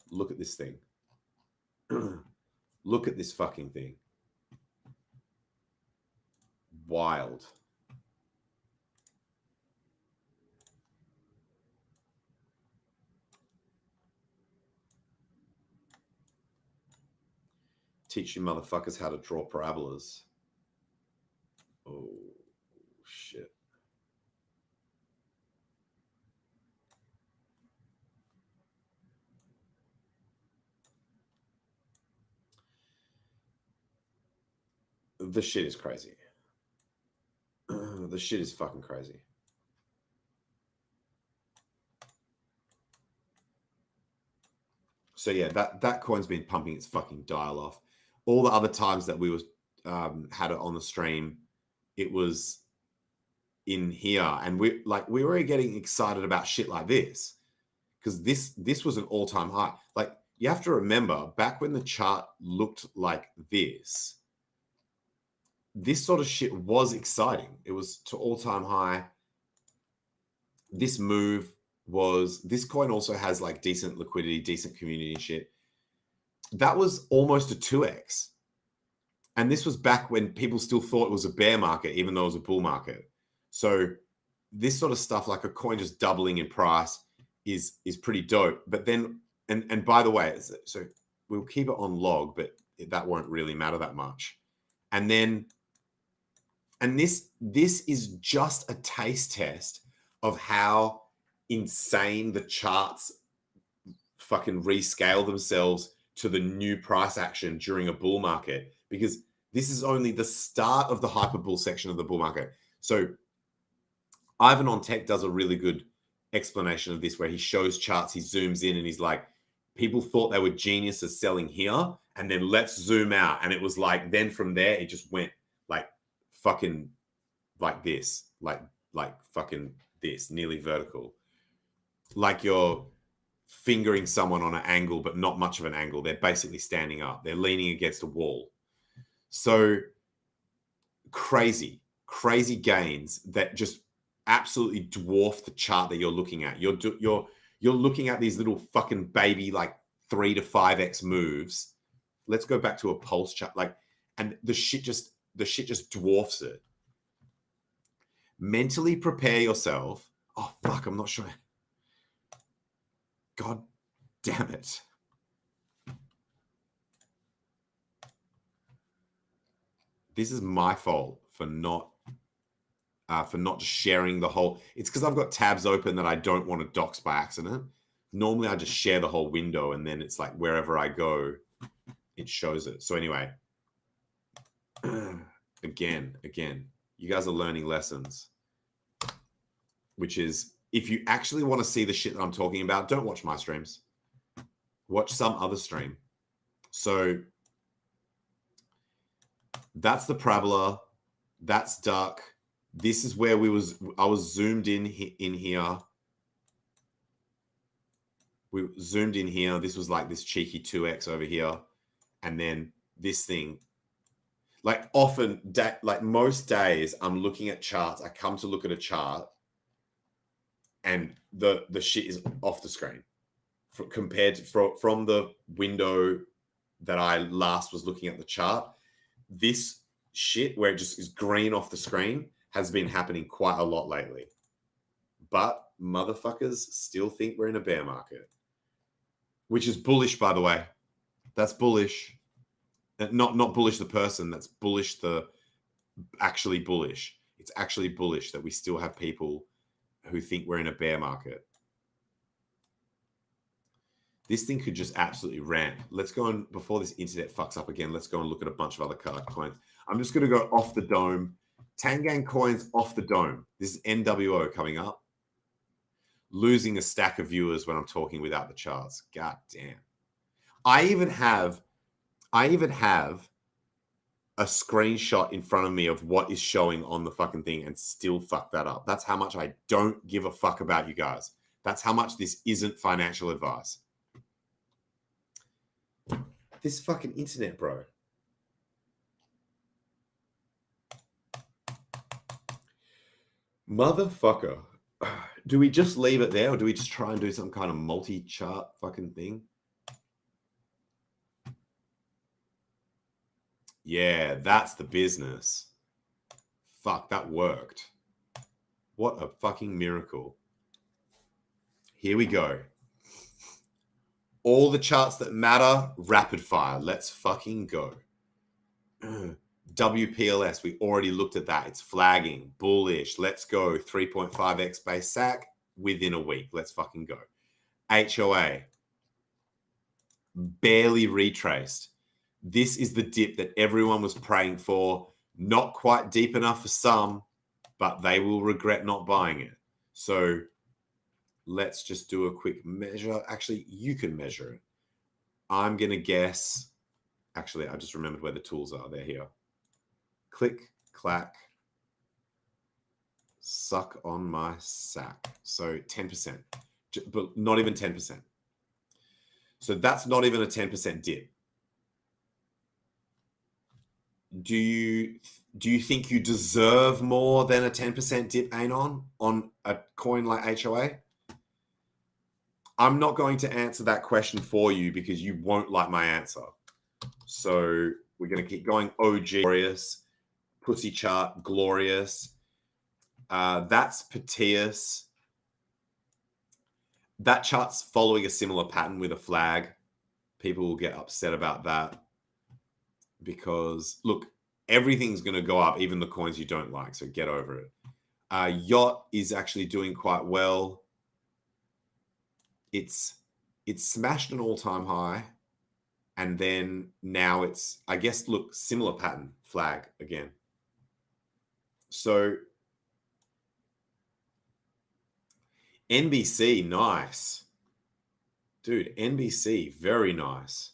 Look at this thing. Look at this fucking thing. Wild. Teach you motherfuckers how to draw parabolas. Oh, shit. The shit is crazy. The shit is fucking crazy. So yeah, that coin's been pumping its fucking dial off. All the other times that we was had it on the stream, it was in here, and we were getting excited about shit like this, because this was an all-time high. Like, you have to remember, back when the chart looked like this sort of shit was exciting. It was to all-time high. This move was, this coin also has like decent liquidity, decent community and shit. that was almost a 2x. And this was back when people still thought it was a bear market, even though it was a bull market. So this sort of stuff, like a coin just doubling in price, is pretty dope. But then, and by the way, so we'll keep it on log, but that won't really matter that much. And then, and this is just a taste test of how insane the charts fucking rescale themselves to the new price action during a bull market, because this is only the start of the hyper bull section of the bull market. So Ivan on Tech does a really good explanation of this, where he shows charts, he zooms in and he's like, people thought they were geniuses selling here, and then let's zoom out. And it was like, then from there, it just went like fucking like this, like fucking this, nearly vertical. Like you're fingering someone on an angle, but not much of an angle. They're basically standing up. They're leaning against a wall. So crazy gains that just absolutely dwarf the chart that you're looking at. You're looking at these little fucking baby like 3 to 5x moves. Let's go back to a pulse chart, like, and the shit just dwarfs it. Mentally prepare yourself. Oh fuck, I'm not sure. God damn it. This is my fault for not just sharing the whole. It's because I've got tabs open that I don't want to dox by accident. Normally I just share the whole window, and then it's like wherever I go, it shows it. So anyway, again, you guys are learning lessons, which is, if you actually want to see the shit that I'm talking about, don't watch my streams. Watch some other stream. So that's the parabola. That's duck. This is where I was zoomed in here. We zoomed in here. This was like this cheeky 2x over here. And then this thing, like often, like most days, I'm looking at charts. I come to look at a chart, and the shit is off the screen compared to from the window that I last was looking at the chart. This shit where it just is green off the screen has been happening quite a lot lately. But motherfuckers still think we're in a bear market, which is bullish, by the way. That's bullish. Not bullish the person, that's bullish the actually bullish. It's actually bullish that we still have people who think we're in a bear market. This thing could just absolutely rant. Let's go and, before this internet fucks up again, let's go and look at a bunch of other coins. I'm just going to go off the dome. Tang coins off the dome. This is NWO coming up. Losing a stack of viewers when I'm talking without the charts. God damn. I even have a screenshot in front of me of what is showing on the fucking thing and still fuck that up. That's how much I don't give a fuck about you guys. That's how much this isn't financial advice. This fucking internet, bro. Motherfucker. Do we just leave it there, or do we just try and do some kind of multi-chart fucking thing? Yeah, that's the business. Fuck, that worked. What a fucking miracle. Here we go. All the charts that matter, rapid fire. Let's fucking go. WPLS, we already looked at that. It's flagging, bullish. Let's go. 3.5x base sack within a week. Let's fucking go. HOA, barely retraced. This is the dip that everyone was praying for. Not quite deep enough for some, but they will regret not buying it. So let's just do a quick measure. Actually, you can measure it. I'm going to guess. Actually, I just remembered where the tools are. They're here. Click, clack, suck on my sack. So 10%, but not even 10%. So that's not even a 10% dip. Do you think you deserve more than a 10% dip, Anon, on a coin like HOA? I'm not going to answer that question for you because you won't like my answer. So we're going to keep going. OG, glorious. Pussy chart, glorious. That's Petius. That chart's following a similar pattern with a flag. People will get upset about that because, look, everything's going to go up, even the coins you don't like, so get over it. Yacht is actually doing quite well. It's smashed an all-time high, and then now it's, I guess, look, similar pattern, flag again. So NBC, nice. Dude, NBC, very nice.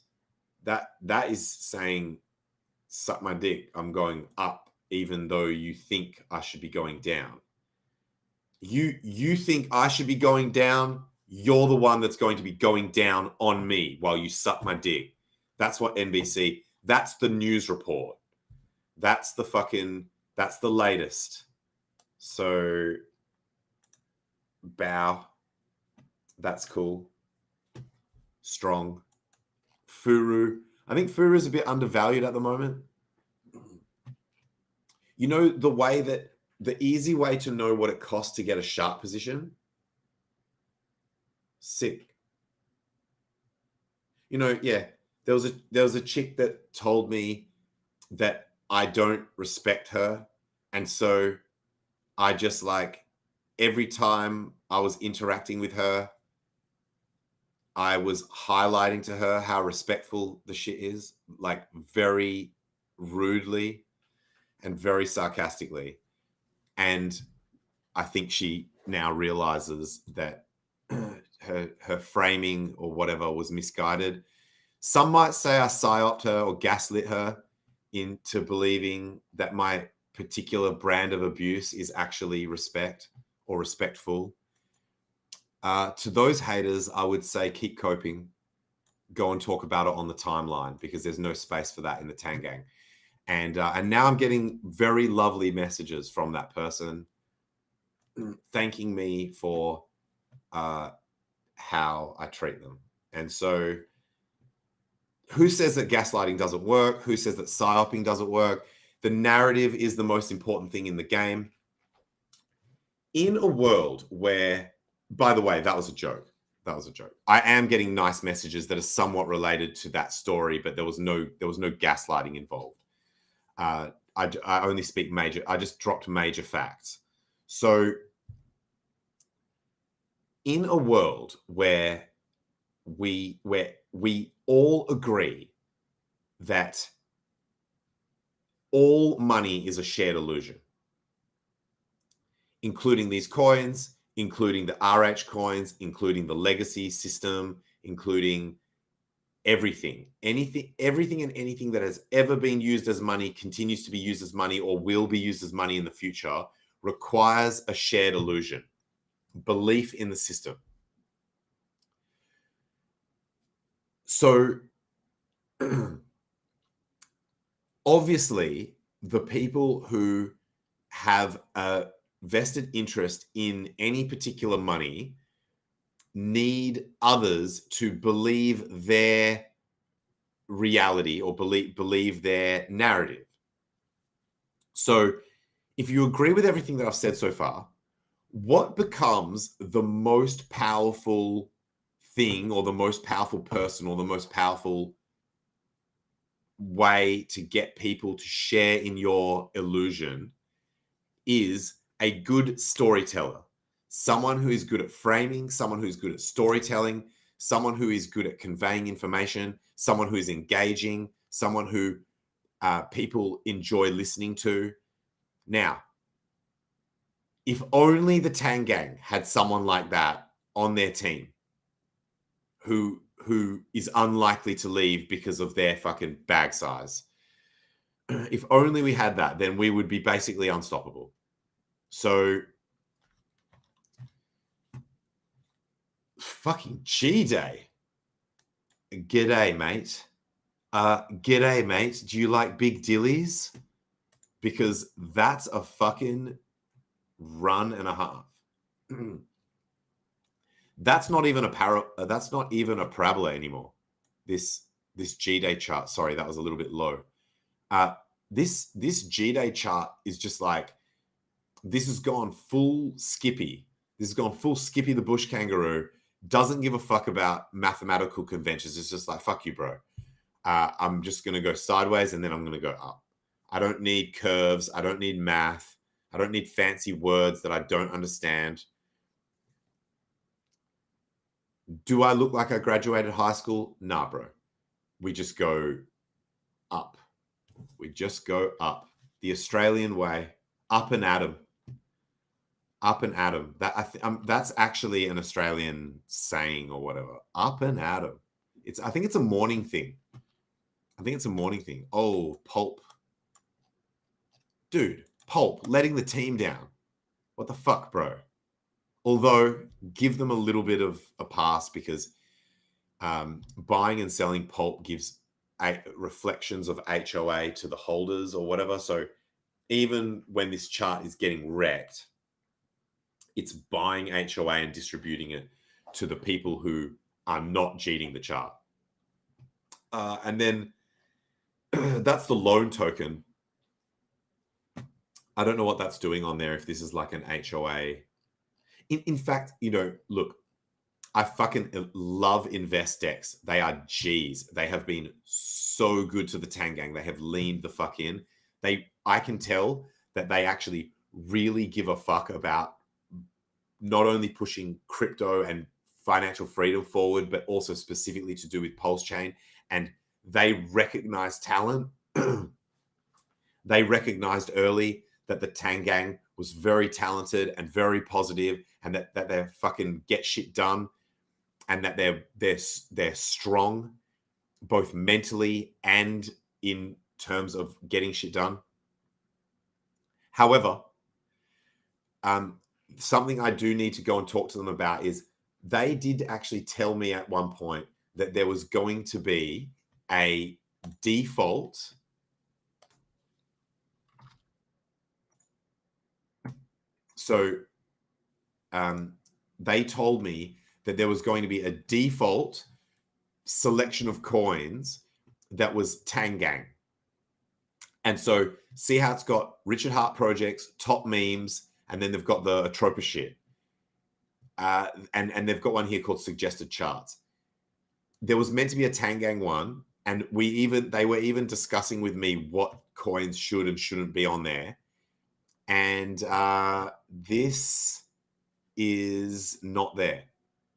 That is saying, suck my dick, I'm going up, even though you think I should be going down. You think I should be going down, you're the one that's going to be going down on me while you suck my dick. That's what NBC, that's the news report. That's the latest. So, bow. That's cool. Strong. FURU. I think FURU is a bit undervalued at the moment. You know, the easy way to know what it costs to get a sharp position? Sick. You know, yeah, there was a chick that told me that I don't respect her. And so I just like, every time I was interacting with her, I was highlighting to her how respectful the shit is, like very rudely and very sarcastically. And I think she now realizes that her framing or whatever was misguided. Some might say I psyoped her or gaslit her into believing that my particular brand of abuse is actually respect or respectful. To those haters, I would say keep coping. Go and talk about it on the timeline because there's no space for that in the Tang gang. And now I'm getting very lovely messages from that person thanking me for how I treat them. And so who says that gaslighting doesn't work? Who says that psyoping doesn't work? The narrative is the most important thing in the game. In a world where, by the way, that was a joke. That was a joke. I am getting nice messages that are somewhat related to that story, but there was no gaslighting involved. I only speak major. I just dropped major facts. So in a world where we all agree that all money is a shared illusion, including these coins, including the RH coins, including the legacy system, including everything and anything that has ever been used as money, continues to be used as money, or will be used as money in the future, requires a shared illusion, belief in the system. So obviously, the people who have a vested interest in any particular money need others to believe their reality or believe their narrative. So if you agree with everything that I've said so far, what becomes the most powerful thing or the most powerful person or the most powerful way to get people to share in your illusion is a good storyteller, someone who is good at framing, someone who's good at storytelling, someone who is good at conveying information, someone who is engaging, someone who people enjoy listening to. Now, if only the Tang gang had someone like that on their team who is unlikely to leave because of their fucking bag size. If only we had that, then we would be basically unstoppable. So fucking GDAY. G'day, mate. G'day, mate. Do you like big Dillyz? Because that's a fucking run and a half. That's not even a that's not even a parabola anymore. This GDAY chart. Sorry, that was a little bit low. This GDAY chart is just like, this has gone full Skippy. This has gone full Skippy the bush kangaroo. Doesn't give a fuck about mathematical conventions. It's just like, fuck you, bro. I'm just going to go sideways and then I'm going to go up. I don't need curves. I don't need math. I don't need fancy words that I don't understand. Do I look like I graduated high school? Nah, bro. We just go up. We just go up. The Australian way. Up and at 'em. Up and at 'em. That's actually an Australian saying or whatever. Up and at 'em. I think it's a morning thing. I think it's a morning thing. Oh, Pulp. Dude, Pulp letting the team down. What the fuck, bro? Although, give them a little bit of a pass because buying and selling Pulp gives reflections of HOA to the holders or whatever. So even when this chart is getting wrecked, it's buying HOA and distributing it to the people who are not cheating the chart. And then that's the loan token. I don't know what that's doing on there, if this is like an HOA. In fact, you know, look, I fucking love InvestX. They are G's. They have been so good to the Tang gang. They have leaned the fuck in. I can tell that they actually really give a fuck about not only pushing crypto and financial freedom forward, but also specifically to do with Pulse Chain. And they recognize talent. They recognized early that the Tang gang was very talented and very positive, and that they fucking get shit done, and that they're strong, both mentally and in terms of getting shit done. However, something I do need to go and talk to them about is they did actually tell me at one point that there was going to be a default they told me that there was going to be a default selection of coins that was Tang gang. And so see how it's got Richard Hart projects, top memes, and then they've got the Atropa shit. And they've got one here called suggested charts. There was meant to be a Tang gang one, and they were even discussing with me what coins should and shouldn't be on there. And this is not there.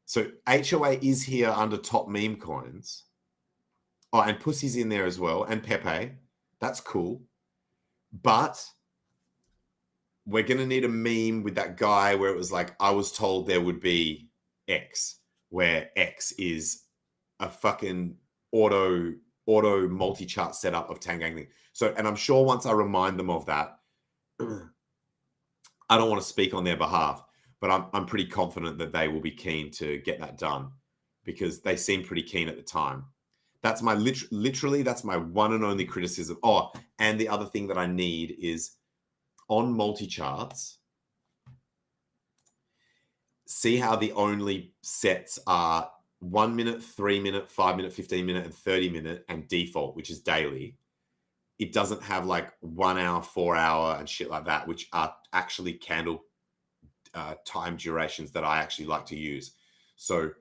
So HOA is here under top meme coins. Oh, and Pussy's in there as well, and PEPE. That's cool. But we're going to need a meme with that guy where it was like, I was told there would be X, where X is a fucking auto multi-chart setup of Tang gang thing. So, and I'm sure once I remind them of that, I don't want to speak on their behalf, but I'm pretty confident that they will be keen to get that done because they seem pretty keen at the time. That's my literally that's my one and only criticism. Oh, and the other thing that I need is on multi-charts, see how the only sets are 1 minute, 3 minute, 5 minute, 15 minute, and 30 minute, and default, which is daily. It doesn't have like 1 hour, 4 hour, and shit like that, which are actually candle time durations that I actually like to use. So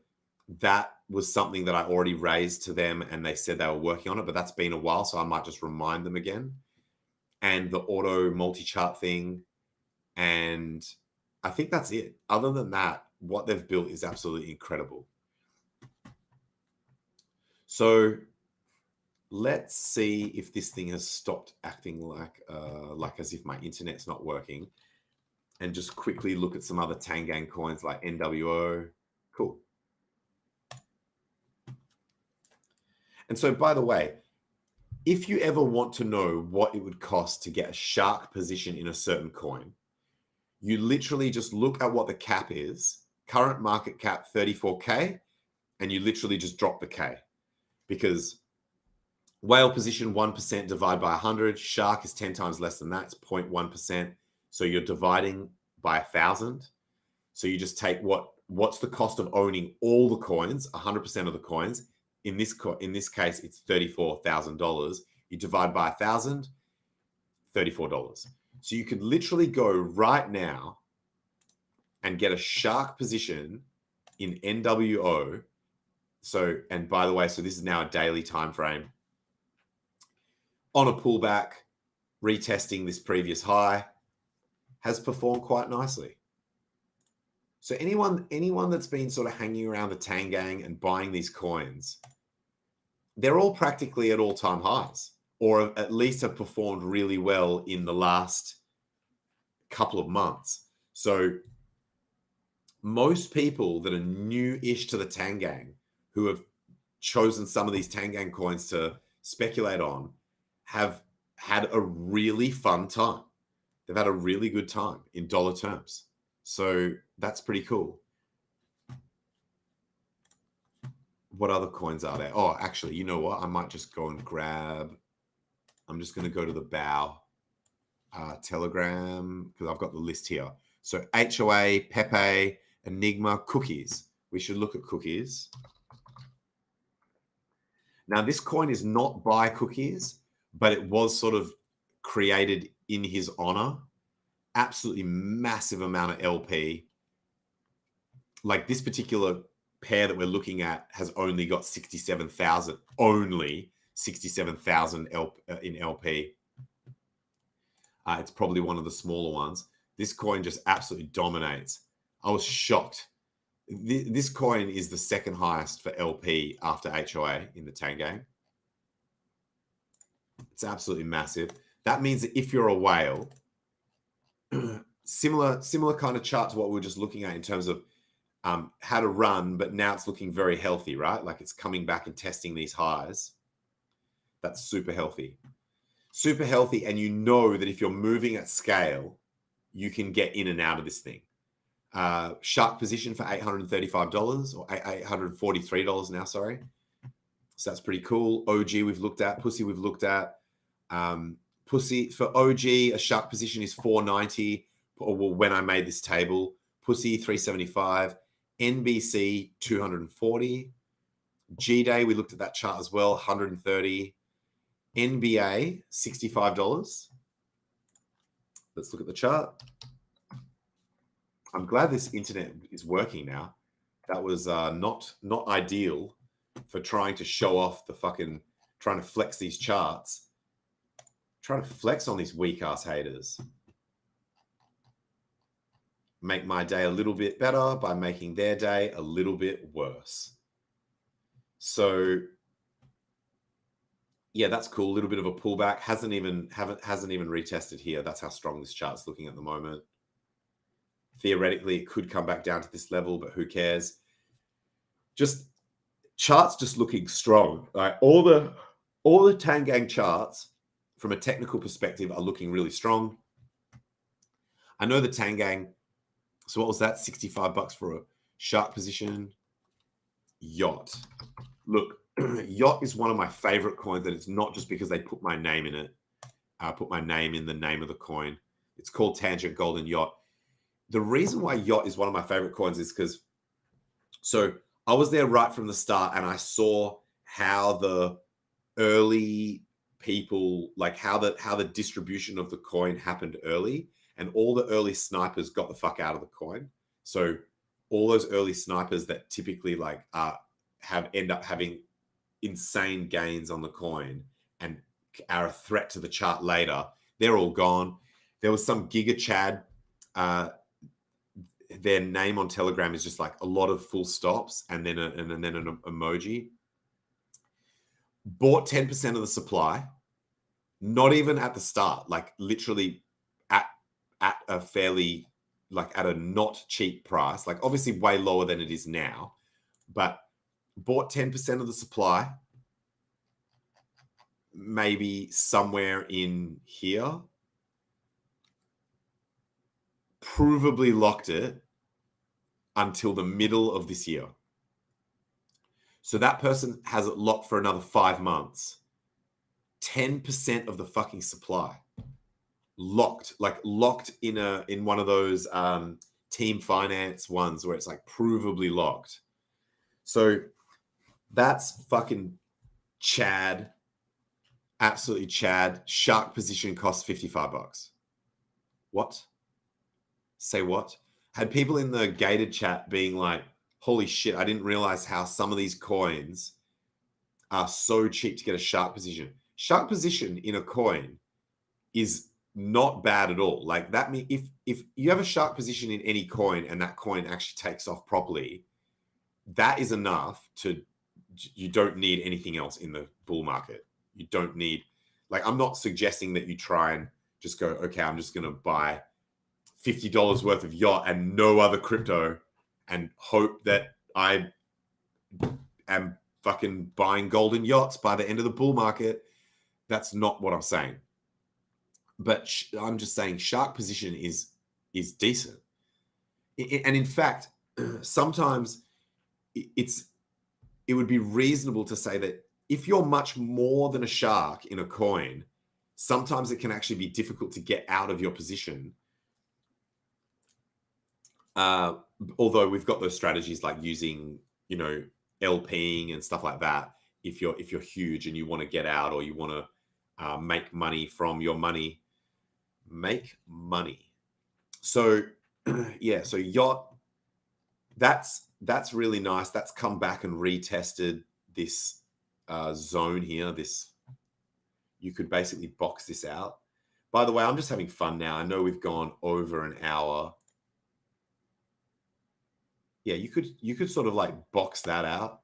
that was something that I already raised to them, and they said they were working on it, but that's been a while, so I might just remind them again. And the auto multi-chart thing, and I think that's it. Other than that, what they've built is absolutely incredible. So let's see if this thing has stopped acting like as if my internet's not working, and just quickly look at some other Tang gang coins like NWO. Cool. And so, by the way, if you ever want to know what it would cost to get a shark position in a certain coin, you literally just look at what the cap is, current market cap 34K, and you literally just drop the K. Because whale position 1% divide by 100, shark is 10 times less than that, it's 0.1%. So you're dividing by 1,000. So you just take what what's the cost of owning all the coins, 100% of the coins? In this case, it's $34,000. You divide by 1,000, $34. So you could literally go right now and get a shark position in NWO. So, and by the way, so this is now a daily time frame on a pullback, retesting this previous high, has performed quite nicely. So anyone that's been sort of hanging around the Tang gang and buying these coins, they're all practically at all-time highs, or at least have performed really well in the last couple of months. So most people that are new-ish to the Tang gang, who have chosen some of these Tang gang coins to speculate on, have had a really fun time. They've had a really good time in dollar terms. So that's pretty cool. What other coins are there? Oh, actually, you know what? I might just go and grab. I'm just going to go to the Bow Telegram because I've got the list here. So HOA, PEPE, Enigma, cookies. We should look at cookies. Now, this coin is not by cookies, but it was sort of created in his honor. Absolutely massive amount of LP. Like this particular pair that we're looking at has only got 67,000, only 67,000 in LP. It's probably one of the smaller ones. This coin just absolutely dominates. I was shocked. This coin is the second highest for LP after HOA in the Tang gang. It's absolutely massive. That means that if you're a whale, similar kind of chart to what we were just looking at in terms of how to run, but now it's looking very healthy, right? Like it's coming back and testing these highs. That's super healthy. Super healthy, and you know that if you're moving at scale, you can get in and out of this thing. Shark position for $835 or $843 now, sorry. So that's pretty cool. OG we've looked at. Pussy we've looked at. Pussy for OG, a shark position is $490. Or well, when I made this table, Pussy $375, NBC $240, GDAY we looked at that chart as well, $130, NBA $65. Let's look at the chart. I'm glad this internet is working now. That was not ideal for trying to show off the fucking trying to flex these charts. Trying to flex on these weak ass haters. Make my day a little bit better by making their day a little bit worse. So yeah, that's cool. A little bit of a pullback. Hasn't even retested here. That's how strong this chart's looking at the moment. Theoretically, it could come back down to this level, but who cares? Just charts just looking strong. Like all the Tang gang charts from a technical perspective are looking really strong. I know the Tang gang. So what was that? $65 for a shark position. YACHT. Look, YACHT is one of my favorite coins, and it's not just because they put my name in it. I put my name in the name of the coin. It's called Tangent Golden YACHT. The reason why YACHT is one of my favorite coins is because, so I was there right from the start, and I saw how the early people, like how the distribution of the coin happened early, and all the early snipers got the fuck out of the coin. So all those early snipers that typically like end up having insane gains on the coin and are a threat to the chart later, they're all gone. There was some Giga Chad. Their name on Telegram is just like a lot of full stops and then an emoji. Bought 10% of the supply, not even at the start, like literally at a fairly, like at a not cheap price, like obviously way lower than it is now, but bought 10% of the supply, maybe somewhere in here, provably locked it until the middle of this year. So that person has it locked for another 5 months. 10% of the fucking supply. Locked in one of those team finance ones where it's like provably locked. So that's fucking Chad. Absolutely Chad. Shark position costs $55. What? Say what? Had people in the gated chat being like, holy shit, I didn't realize how some of these coins are so cheap to get a shark position. Shark position in a coin is not bad at all. Like that means if you have a shark position in any coin and that coin actually takes off properly, that is enough to, you don't need anything else in the bull market. You don't need, like, I'm not suggesting that you try and just go, okay, I'm just going to buy $50 worth of yacht and no other crypto and hope that I am fucking buying golden yachts by the end of the bull market. That's not what I'm saying. But I'm just saying shark position is decent. And in fact, sometimes it would be reasonable to say that if you're much more than a shark in a coin, sometimes it can actually be difficult to get out of your position. Although we've got those strategies like using, you know, LPing and stuff like that. If you're huge and you want to get out, or you want to make money from your money, make money. So yeah, so yacht, that's really nice. That's come back and retested this zone here. This, you could basically box this out. By the way, I'm just having fun now. I know we've gone over an hour. Yeah, you could sort of like box that out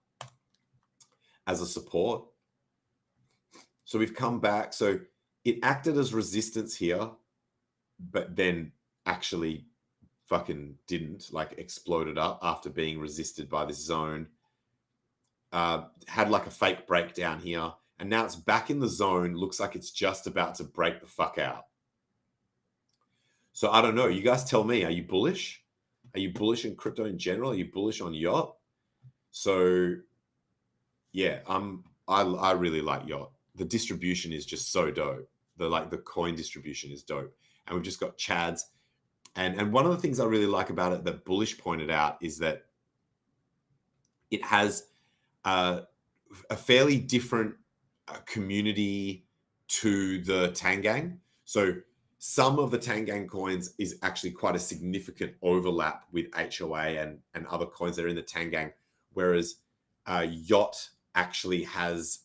as a support. So we've come back. So it acted as resistance here, but then actually fucking didn't, like exploded up after being resisted by this zone. Had like a fake breakdown here, and now it's back in the zone. Looks like it's just about to break the fuck out. So I don't know. You guys tell me, are you bullish? Are you bullish in crypto in general? Are you bullish on yacht? So yeah, I really like yacht. The distribution is just so dope. The coin distribution is dope. And we've just got Chads. And one of the things I really like about it that Bullish pointed out is that it has a fairly different community to the Tang. So some of the Tang coins is actually quite a significant overlap with HOA and other coins that are in the Tang, whereas Yacht actually has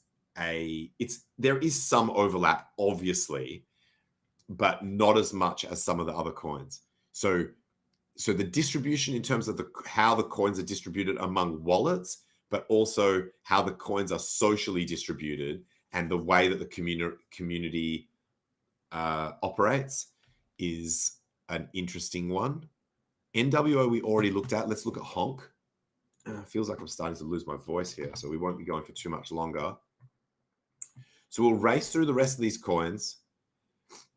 there is some overlap, obviously, but not as much as some of the other coins. So the distribution in terms of how the coins are distributed among wallets, but also how the coins are socially distributed and the way that the community operates is an interesting one. NWO we already looked at. Let's look at Honk. Feels like I'm starting to lose my voice here, so we won't be going for too much longer. So we'll race through the rest of these coins.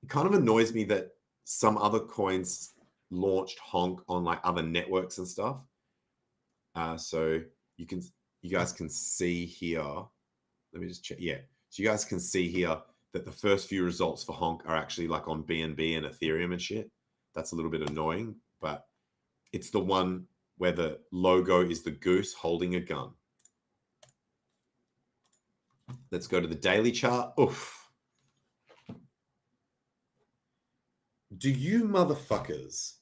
It kind of annoys me that some other coins launched Honk on like other networks and stuff. So you guys can see here. Let me just check. Yeah. So you guys can see here that the first few results for Honk are actually like on BNB and Ethereum and shit. That's a little bit annoying, but it's the one where the logo is the goose holding a gun. Let's go to the daily chart. Oof. Do you motherfuckers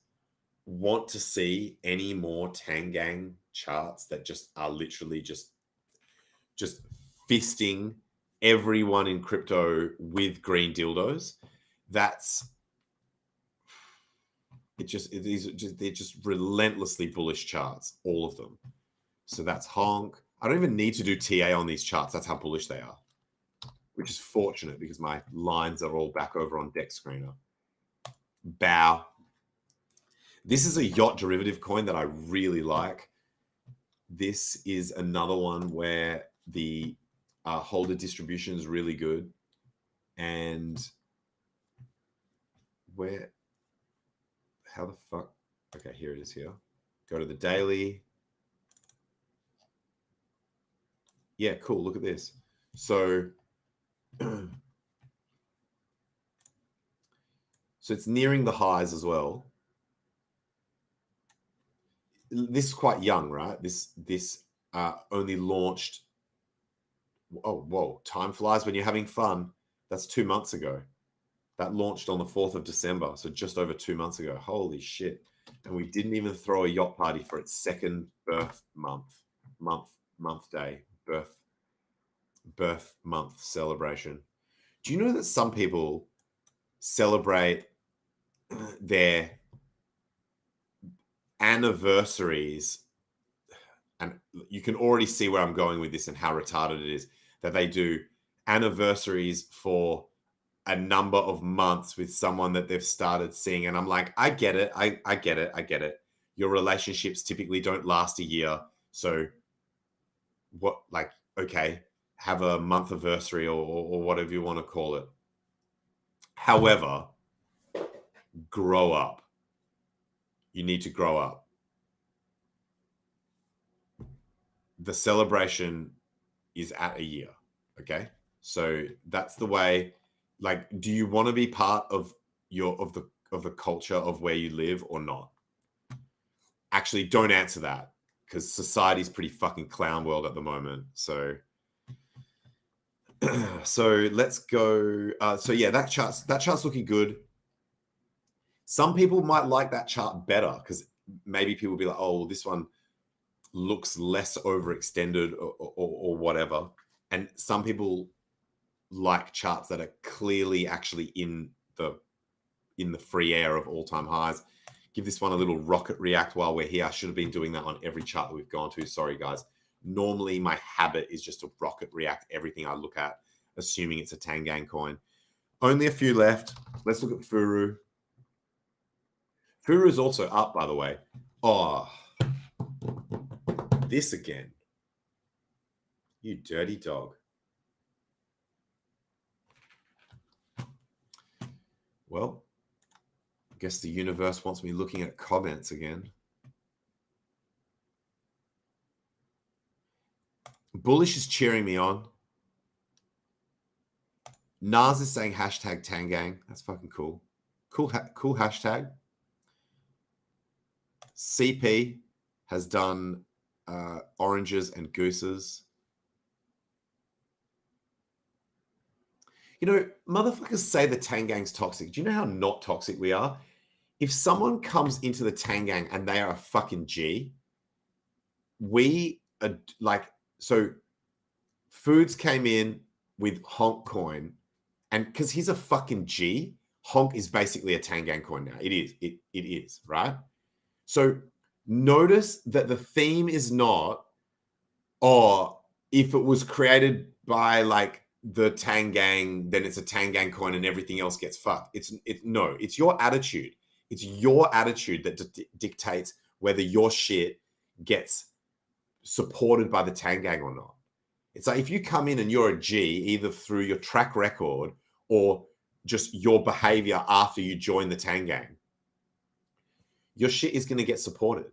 want to see any more Tang charts that just are literally just fisting everyone in crypto with green dildos? They're just relentlessly bullish charts, all of them. So that's Honk. I don't even need to do TA on these charts. That's how bullish they are, which is fortunate because my lines are all back over on Deck Screener. Bow. This is a yacht derivative coin that I really like. This is another one where the holder distribution is really good. And how the fuck? Okay, here it is here. Go to the daily. Yeah, cool. Look at this. So it's nearing the highs as well. this is quite young, right? This only launched. Oh, whoa! Time flies when you're having fun. That's 2 months ago. That launched on the 4th of December, so just over 2 months ago. Holy shit! And we didn't even throw a yacht party for its second birth day, birth month celebration. Do you know that some people celebrate their anniversaries, and you can already see where I'm going with this and how retarded it is, that they do anniversaries for a number of months with someone that they've started seeing. And I'm like, I get it. I get it. Your relationships typically don't last a year. So what, like, okay, have a month anniversary or whatever you want to call it. However, grow up. You need to grow up. The celebration is at a year. Okay. So that's the way. Like, do you want to be part of the culture of where you live or not? Actually, don't answer that, because society's pretty fucking clown world at the moment. So let's go. So yeah, that chart's looking good. Some people might like that chart better because maybe people will be like, oh, this one looks less overextended or whatever. And some people like charts that are clearly actually in the free air of all-time highs. Give this one a little rocket react while we're here. I should have been doing that on every chart that we've gone to. Sorry, guys. Normally, my habit is just to rocket react everything I look at, assuming it's a Tang coin. Only a few left. Let's look at FURU. FURU is also up, by the way. Oh, this again. You dirty dog. Well, I guess the universe wants me looking at comments again. Bullish is cheering me on. Nas is saying hashtag Tangang. That's fucking cool. Cool hashtag. CP has done oranges and gooses. You know, motherfuckers say the Tangang's toxic. Do you know how not toxic we are? If someone comes into the Tangang and they are a fucking G, we are like, so Foods came in with Honk coin, and because he's a fucking G, Honk is basically a Tangang coin now. It is, right? So notice that the theme is not, oh, if it was created by like the Tangang, then it's a Tangang coin and everything else gets fucked. No, it's your attitude. It's your attitude that dictates whether your shit gets supported by the Tangang or not. It's like if you come in and you're a G, either through your track record or just your behavior after you join the Tangang, your shit is going to get supported.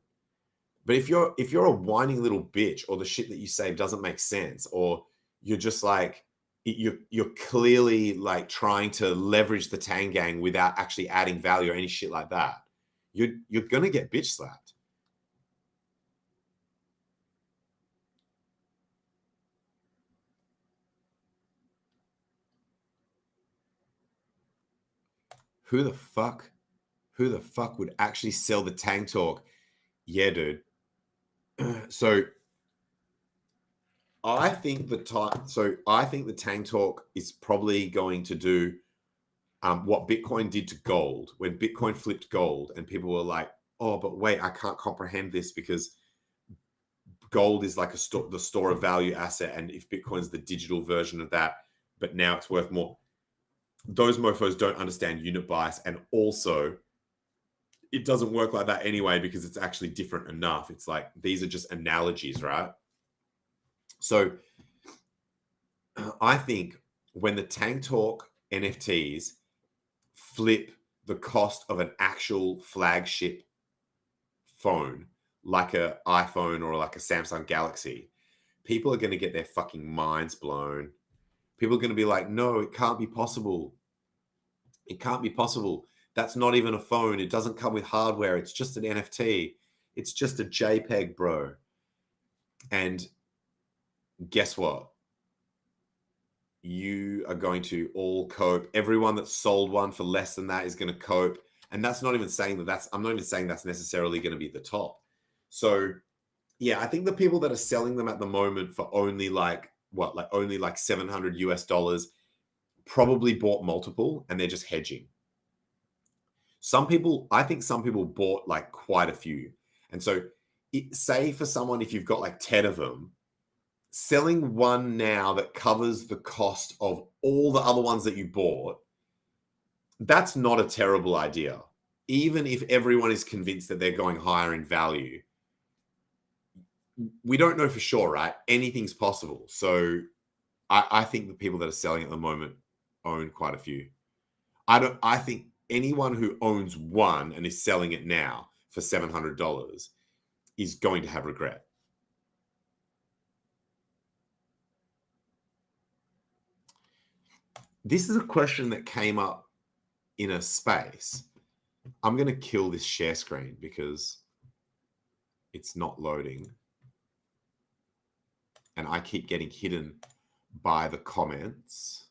But if you're a whining little bitch, or the shit that you say doesn't make sense, or you're just like, you're clearly like trying to leverage the Tangang without actually adding value or any shit like that, you're going to get bitch slapped. Who the fuck would actually sell the Tang Talk? Yeah, dude. So I think the Tang Talk is probably going to do what Bitcoin did to gold when Bitcoin flipped gold, and people were like, oh, but wait, I can't comprehend this because gold is like the store of value asset, and if Bitcoin's the digital version of that, but now it's worth more. Those mofos don't understand unit bias, and also it doesn't work like that anyway because it's actually different enough. It's like these are just analogies, right? So I think when the Tang Talk NFTs flip the cost of an actual flagship phone, like an iPhone or like a Samsung Galaxy, people are going to get their fucking minds blown. People are going to be like, no, it can't be possible. It can't be possible. That's not even a phone. It doesn't come with hardware. It's just an NFT. It's just a JPEG, bro. And guess what? You are going to all cope. Everyone that sold one for less than that is going to cope. And that's not even saying I'm not even saying that's necessarily going to be the top. So yeah, I think the people that are selling them at the moment for only like only like $700 probably bought multiple and they're just hedging. I think some people bought like quite a few. And so say for someone, if you've got like 10 of them, selling one now that covers the cost of all the other ones that you bought, that's not a terrible idea. Even if everyone is convinced that they're going higher in value, we don't know for sure, right? Anything's possible. So I think the people that are selling at the moment own quite a few. I think anyone who owns one and is selling it now for $700 is going to have regret. This is a question that came up in a space. I'm going to kill this share screen because it's not loading. And I keep getting hidden by the comments.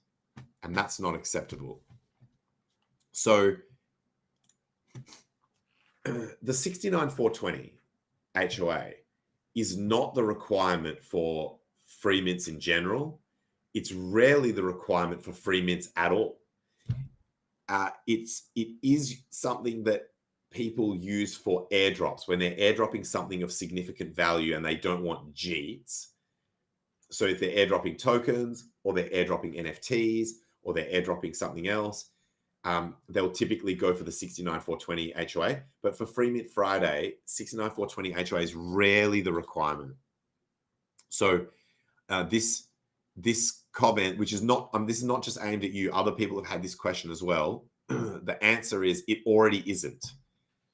And that's not acceptable. So the 69420 HOA is not the requirement for free mints in general. It's rarely the requirement for free mints at all. It is something that people use for airdrops when they're airdropping something of significant value and they don't want JEETs. So if they're airdropping tokens or they're airdropping NFTs or they're airdropping something else, they'll typically go for the 69420 HOA. But for Free Mint Friday, 69420 HOA is rarely the requirement. So this comment, which is not, this is not just aimed at you, other people have had this question as well. The answer is it already isn't.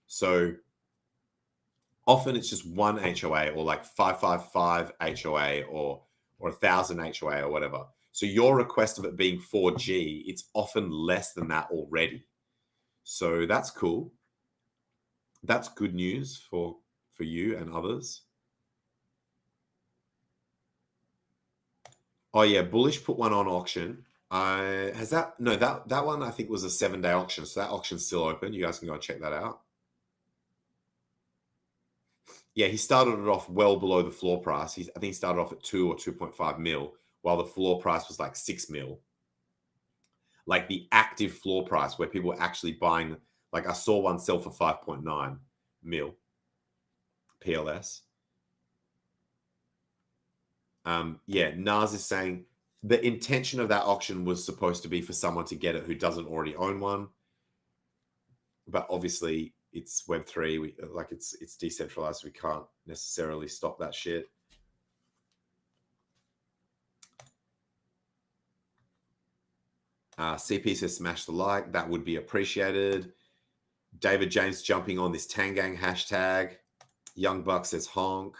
So often it's just one HOA or like 555 HOA or 1,000 HOA or whatever. So your request of it being 4G, it's often less than that already. So that's cool. That's good news for you and others. Oh yeah, Bullish put one on auction. Has that? No, that one I think was a 7-day auction. So that auction's still open. You guys can go and check that out. Yeah, he started it off well below the floor price. I think he started off at 2 or 2.5 mil, while the floor price was like 6 mil. Like the active floor price where people were actually buying. Like I saw one sell for 5.9 mil PLS. Yeah, Naz is saying the intention of that auction was supposed to be for someone to get it who doesn't already own one. But obviously it's Web3. It's decentralized. We can't necessarily stop that shit. CP says smash the like. That would be appreciated. David James jumping on this Tang hashtag. Young Buck says honk.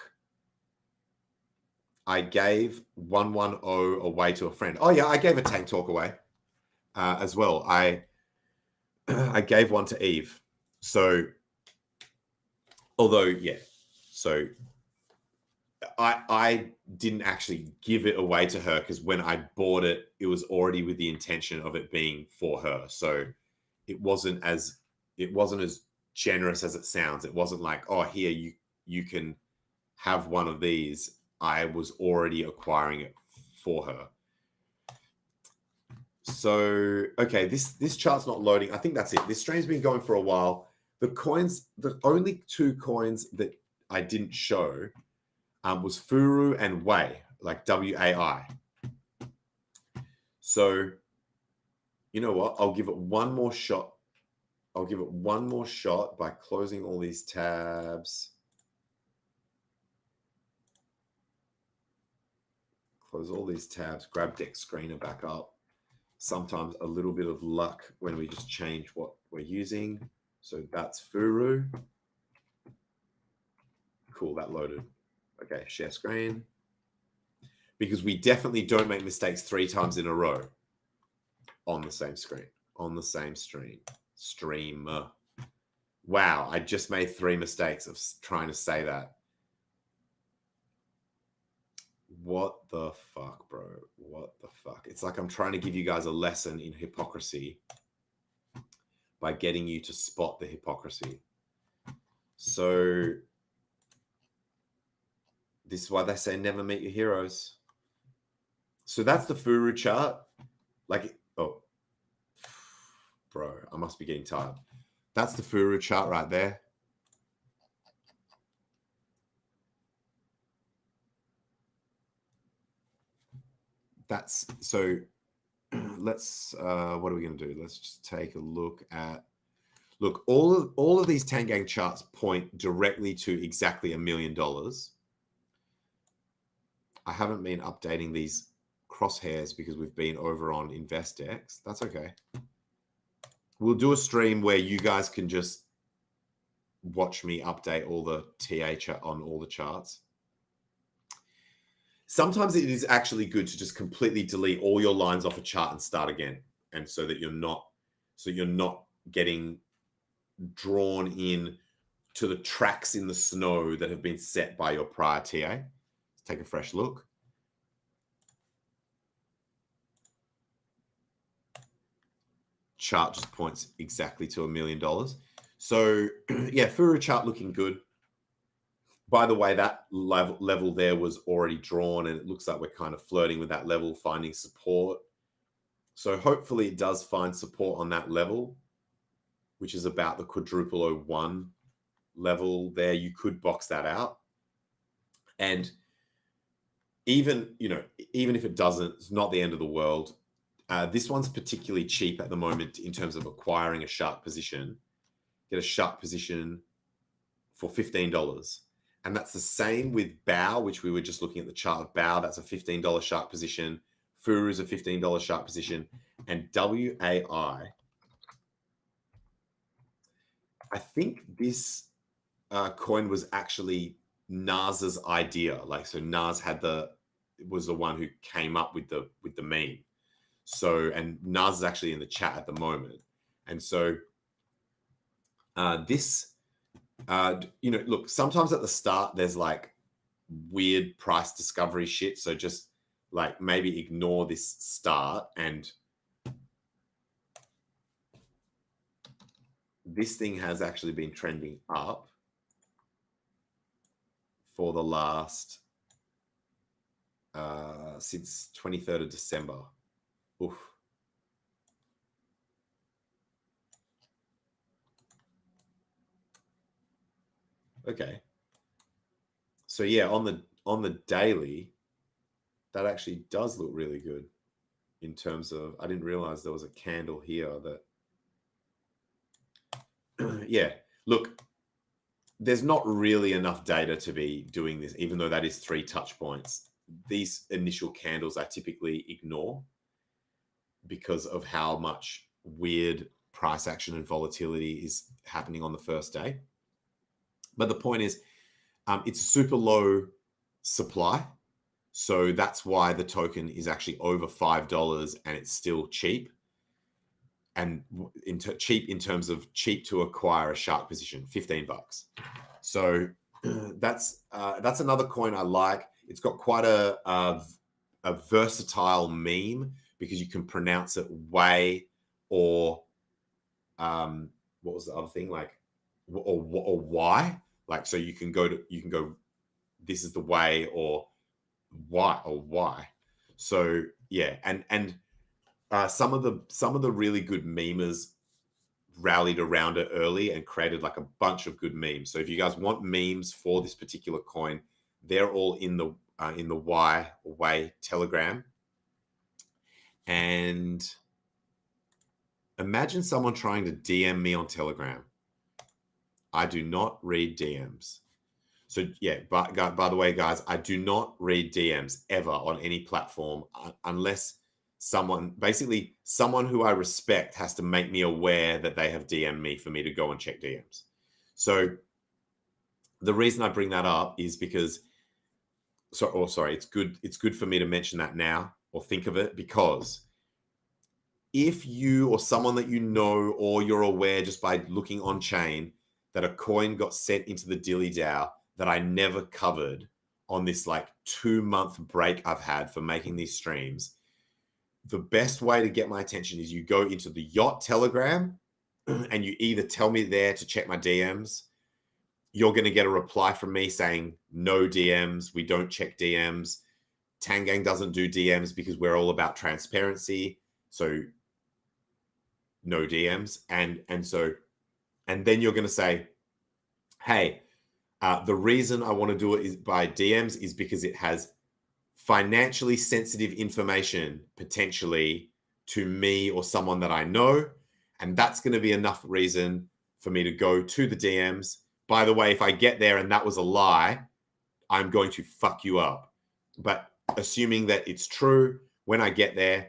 I gave 110 away to a friend. Oh yeah, I gave a Tang talk away as well. I gave one to Eve. So, although yeah, so I didn't actually give it away to her because when I bought it, it was already with the intention of it being for her. So it wasn't as generous as it sounds. It wasn't like, oh, here you can have one of these. I was already acquiring it for her. So, okay, this chart's not loading. I think that's it. This stream's been going for a while. The only 2 coins that I didn't show was FURU and WAI, like WAI. So, you know what? I'll give it one more shot. I'll give it one more shot by closing all these tabs. Close all these tabs, grab deck screener back up. Sometimes a little bit of luck when we just change what we're using. So that's FURU. Cool, that loaded. Okay, share screen. Because we definitely don't make mistakes 3 times in a row on the same screen, on the same stream. Wow, I just made 3 mistakes of trying to say that. What the fuck, bro? What the fuck? It's like I'm trying to give you guys a lesson in hypocrisy by getting you to spot the hypocrisy. So this is why they say never meet your heroes. So that's the FURU chart. Like, oh, bro, I must be getting tired. That's the FURU chart right there. That's so let's what are we going to do? Let's just take a look at all of these KAngent charts point directly to exactly $1 million. I haven't been updating these crosshairs because we've been over on InvestX. That's okay. We'll do a stream where you guys can just watch me update all the TA on all the charts. Sometimes it is actually good to just completely delete all your lines off a chart and start again. And so that you're not getting drawn in to the tracks in the snow that have been set by your prior TA. Let's take a fresh look. Chart just points exactly to $1 million. So yeah, FURU chart looking good. By the way, that level there was already drawn, and it looks like we're kind of flirting with that level, finding support. So hopefully it does find support on that level, which is about the quadruple 01 level there. You could box that out. And even if it doesn't, it's not the end of the world. This one's particularly cheap at the moment in terms of acquiring a sharp position. Get a sharp position for $15. And that's the same with BOW, which we were just looking at the chart of BOW. That's a $15 sharp position. FURU is a $15 sharp position. And WAI, I think this coin was actually Nas's idea. Like, so Nas was the one who came up with the meme. So, and Nas is actually in the chat at the moment. And so look, sometimes at the start, there's like weird price discovery shit. So just like maybe ignore this start, and this thing has actually been trending up for the last, since 23rd of December. Oof. Okay. So yeah, on the daily, that actually does look really good in terms of, I didn't realize there was a candle here that, yeah, look, there's not really enough data to be doing this, even though that is 3 touch points. These initial candles I typically ignore because of how much weird price action and volatility is happening on the first day. But the point is, it's super low supply. So that's why the token is actually over $5 and it's still cheap. And cheap in terms of cheap to acquire a sharp position, $15. So that's another coin I like. It's got quite a versatile meme because you can pronounce it way or what was the other thing, like or why, like, so you can go this is the way, or why. So yeah, and some of the really good memers rallied around it early and created like a bunch of good memes. So if you guys want memes for this particular coin, they're all in the way Telegram. And imagine someone trying to DM me on Telegram. I do not read DMs. So yeah, but by the way, guys, I do not read DMs ever on any platform unless someone who I respect has to make me aware that they have DM'd me for me to go and check DMs. So the reason I bring that up is because, it's good for me to mention that now, or think of it, because if you or someone that you know or you're aware just by looking on chain that a coin got sent into the Dilly DAO that I never covered on this like 2-month break I've had for making these streams, the best way to get my attention is you go into the YACHT Telegram and you either tell me there to check my DMs. You're going to get a reply from me saying no DMs. We don't check DMs. KAngent doesn't do DMs because we're all about transparency. So no DMs. And then you're going to say, hey, the reason I want to do it is by DMs is because it has financially sensitive information potentially to me or someone that I know. And that's going to be enough reason for me to go to the DMs. By the way, if I get there and that was a lie, I'm going to fuck you up. But assuming that it's true, when I get there,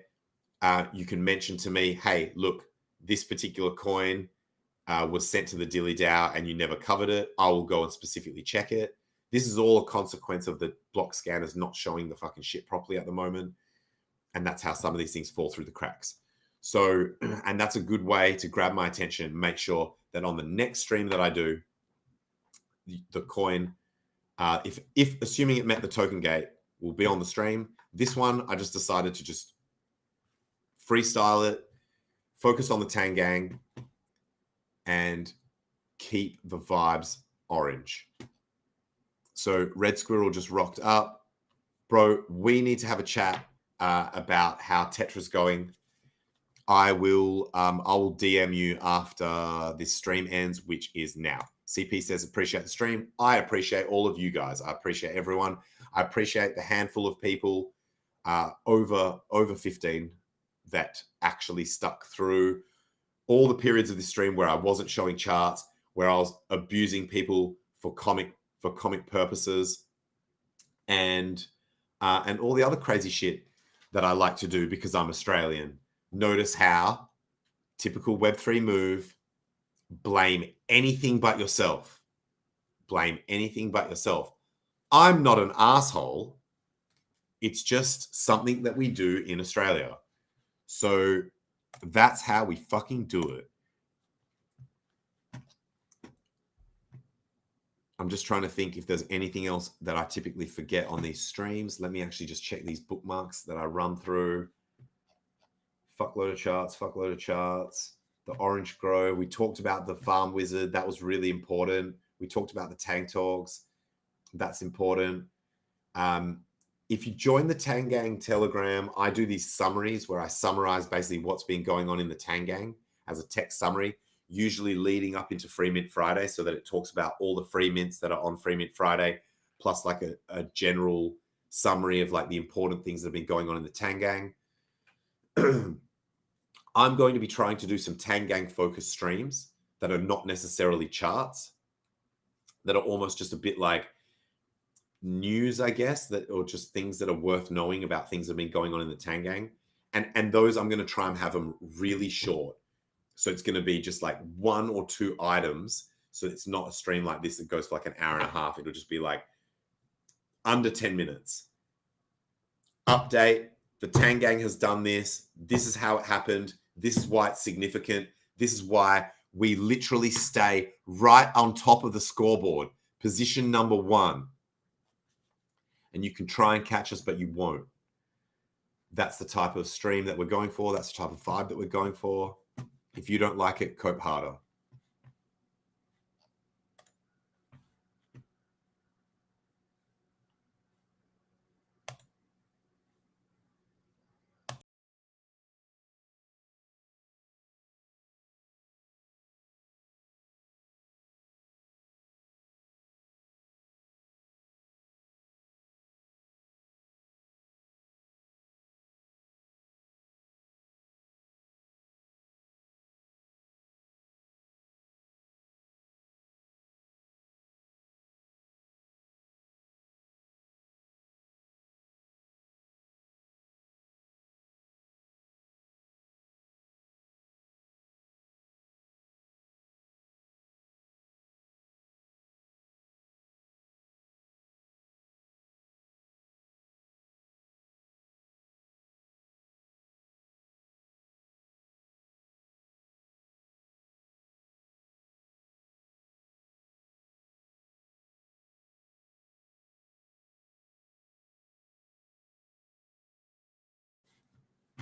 you can mention to me, hey, look, this particular coin was sent to the Dilly DAO and you never covered it. I will go and specifically check it. This is all a consequence of the block scanners not showing the fucking shit properly at the moment. And that's how some of these things fall through the cracks. So, and that's a good way to grab my attention, make sure that on the next stream that I do, the coin, if assuming it met the token gate, will be on the stream. This one, I just decided to just freestyle it, focus on the Tang gang, and keep the vibes orange. So Red Squirrel just rocked up. Bro, we need to have a chat about how Tetra's going. I will DM you after this stream ends, which is now. CP says, appreciate the stream. I appreciate all of you guys. I appreciate everyone. I appreciate the handful of people over 15 that actually stuck through all the periods of the stream where I wasn't showing charts, where I was abusing people for comic purposes, and all the other crazy shit that I like to do because I'm Australian. Notice how typical Web3 move, blame anything but yourself. Blame anything but yourself. I'm not an asshole. It's just something that we do in Australia. So that's how we fucking do it. I'm just trying to think if there's anything else that I typically forget on these streams. Let me actually just check these bookmarks that I run through. Fuckload of charts. The Orange Grow. We talked about the Farm Wizard. That was really important. We talked about the Tang Talks. That's important. If you join the Tang Gang Telegram, I do these summaries where I summarize basically what's been going on in the Tang Gang as a text summary, usually leading up into Free Mint Friday, so that it talks about all the free mints that are on Free Mint Friday, plus like a general summary of like the important things that have been going on in the Tang Gang. I'm going to be trying to do some Tang Gang focused streams that are not necessarily charts, that are almost just a bit like news, I guess, that, or just things that are worth knowing about things that have been going on in the Tang Gang. And those I'm going to try and have them really short. So it's going to be just like 1 or 2 items. So it's not a stream like this that goes for like an hour and a half. It'll just be like under 10 minutes. Update. The Tang Gang has done this. This is how it happened. This is why it's significant. This is why we literally stay right on top of the scoreboard, position number 1. And you can try and catch us, but you won't. That's the type of stream that we're going for. That's the type of vibe that we're going for. If you don't like it, cope harder.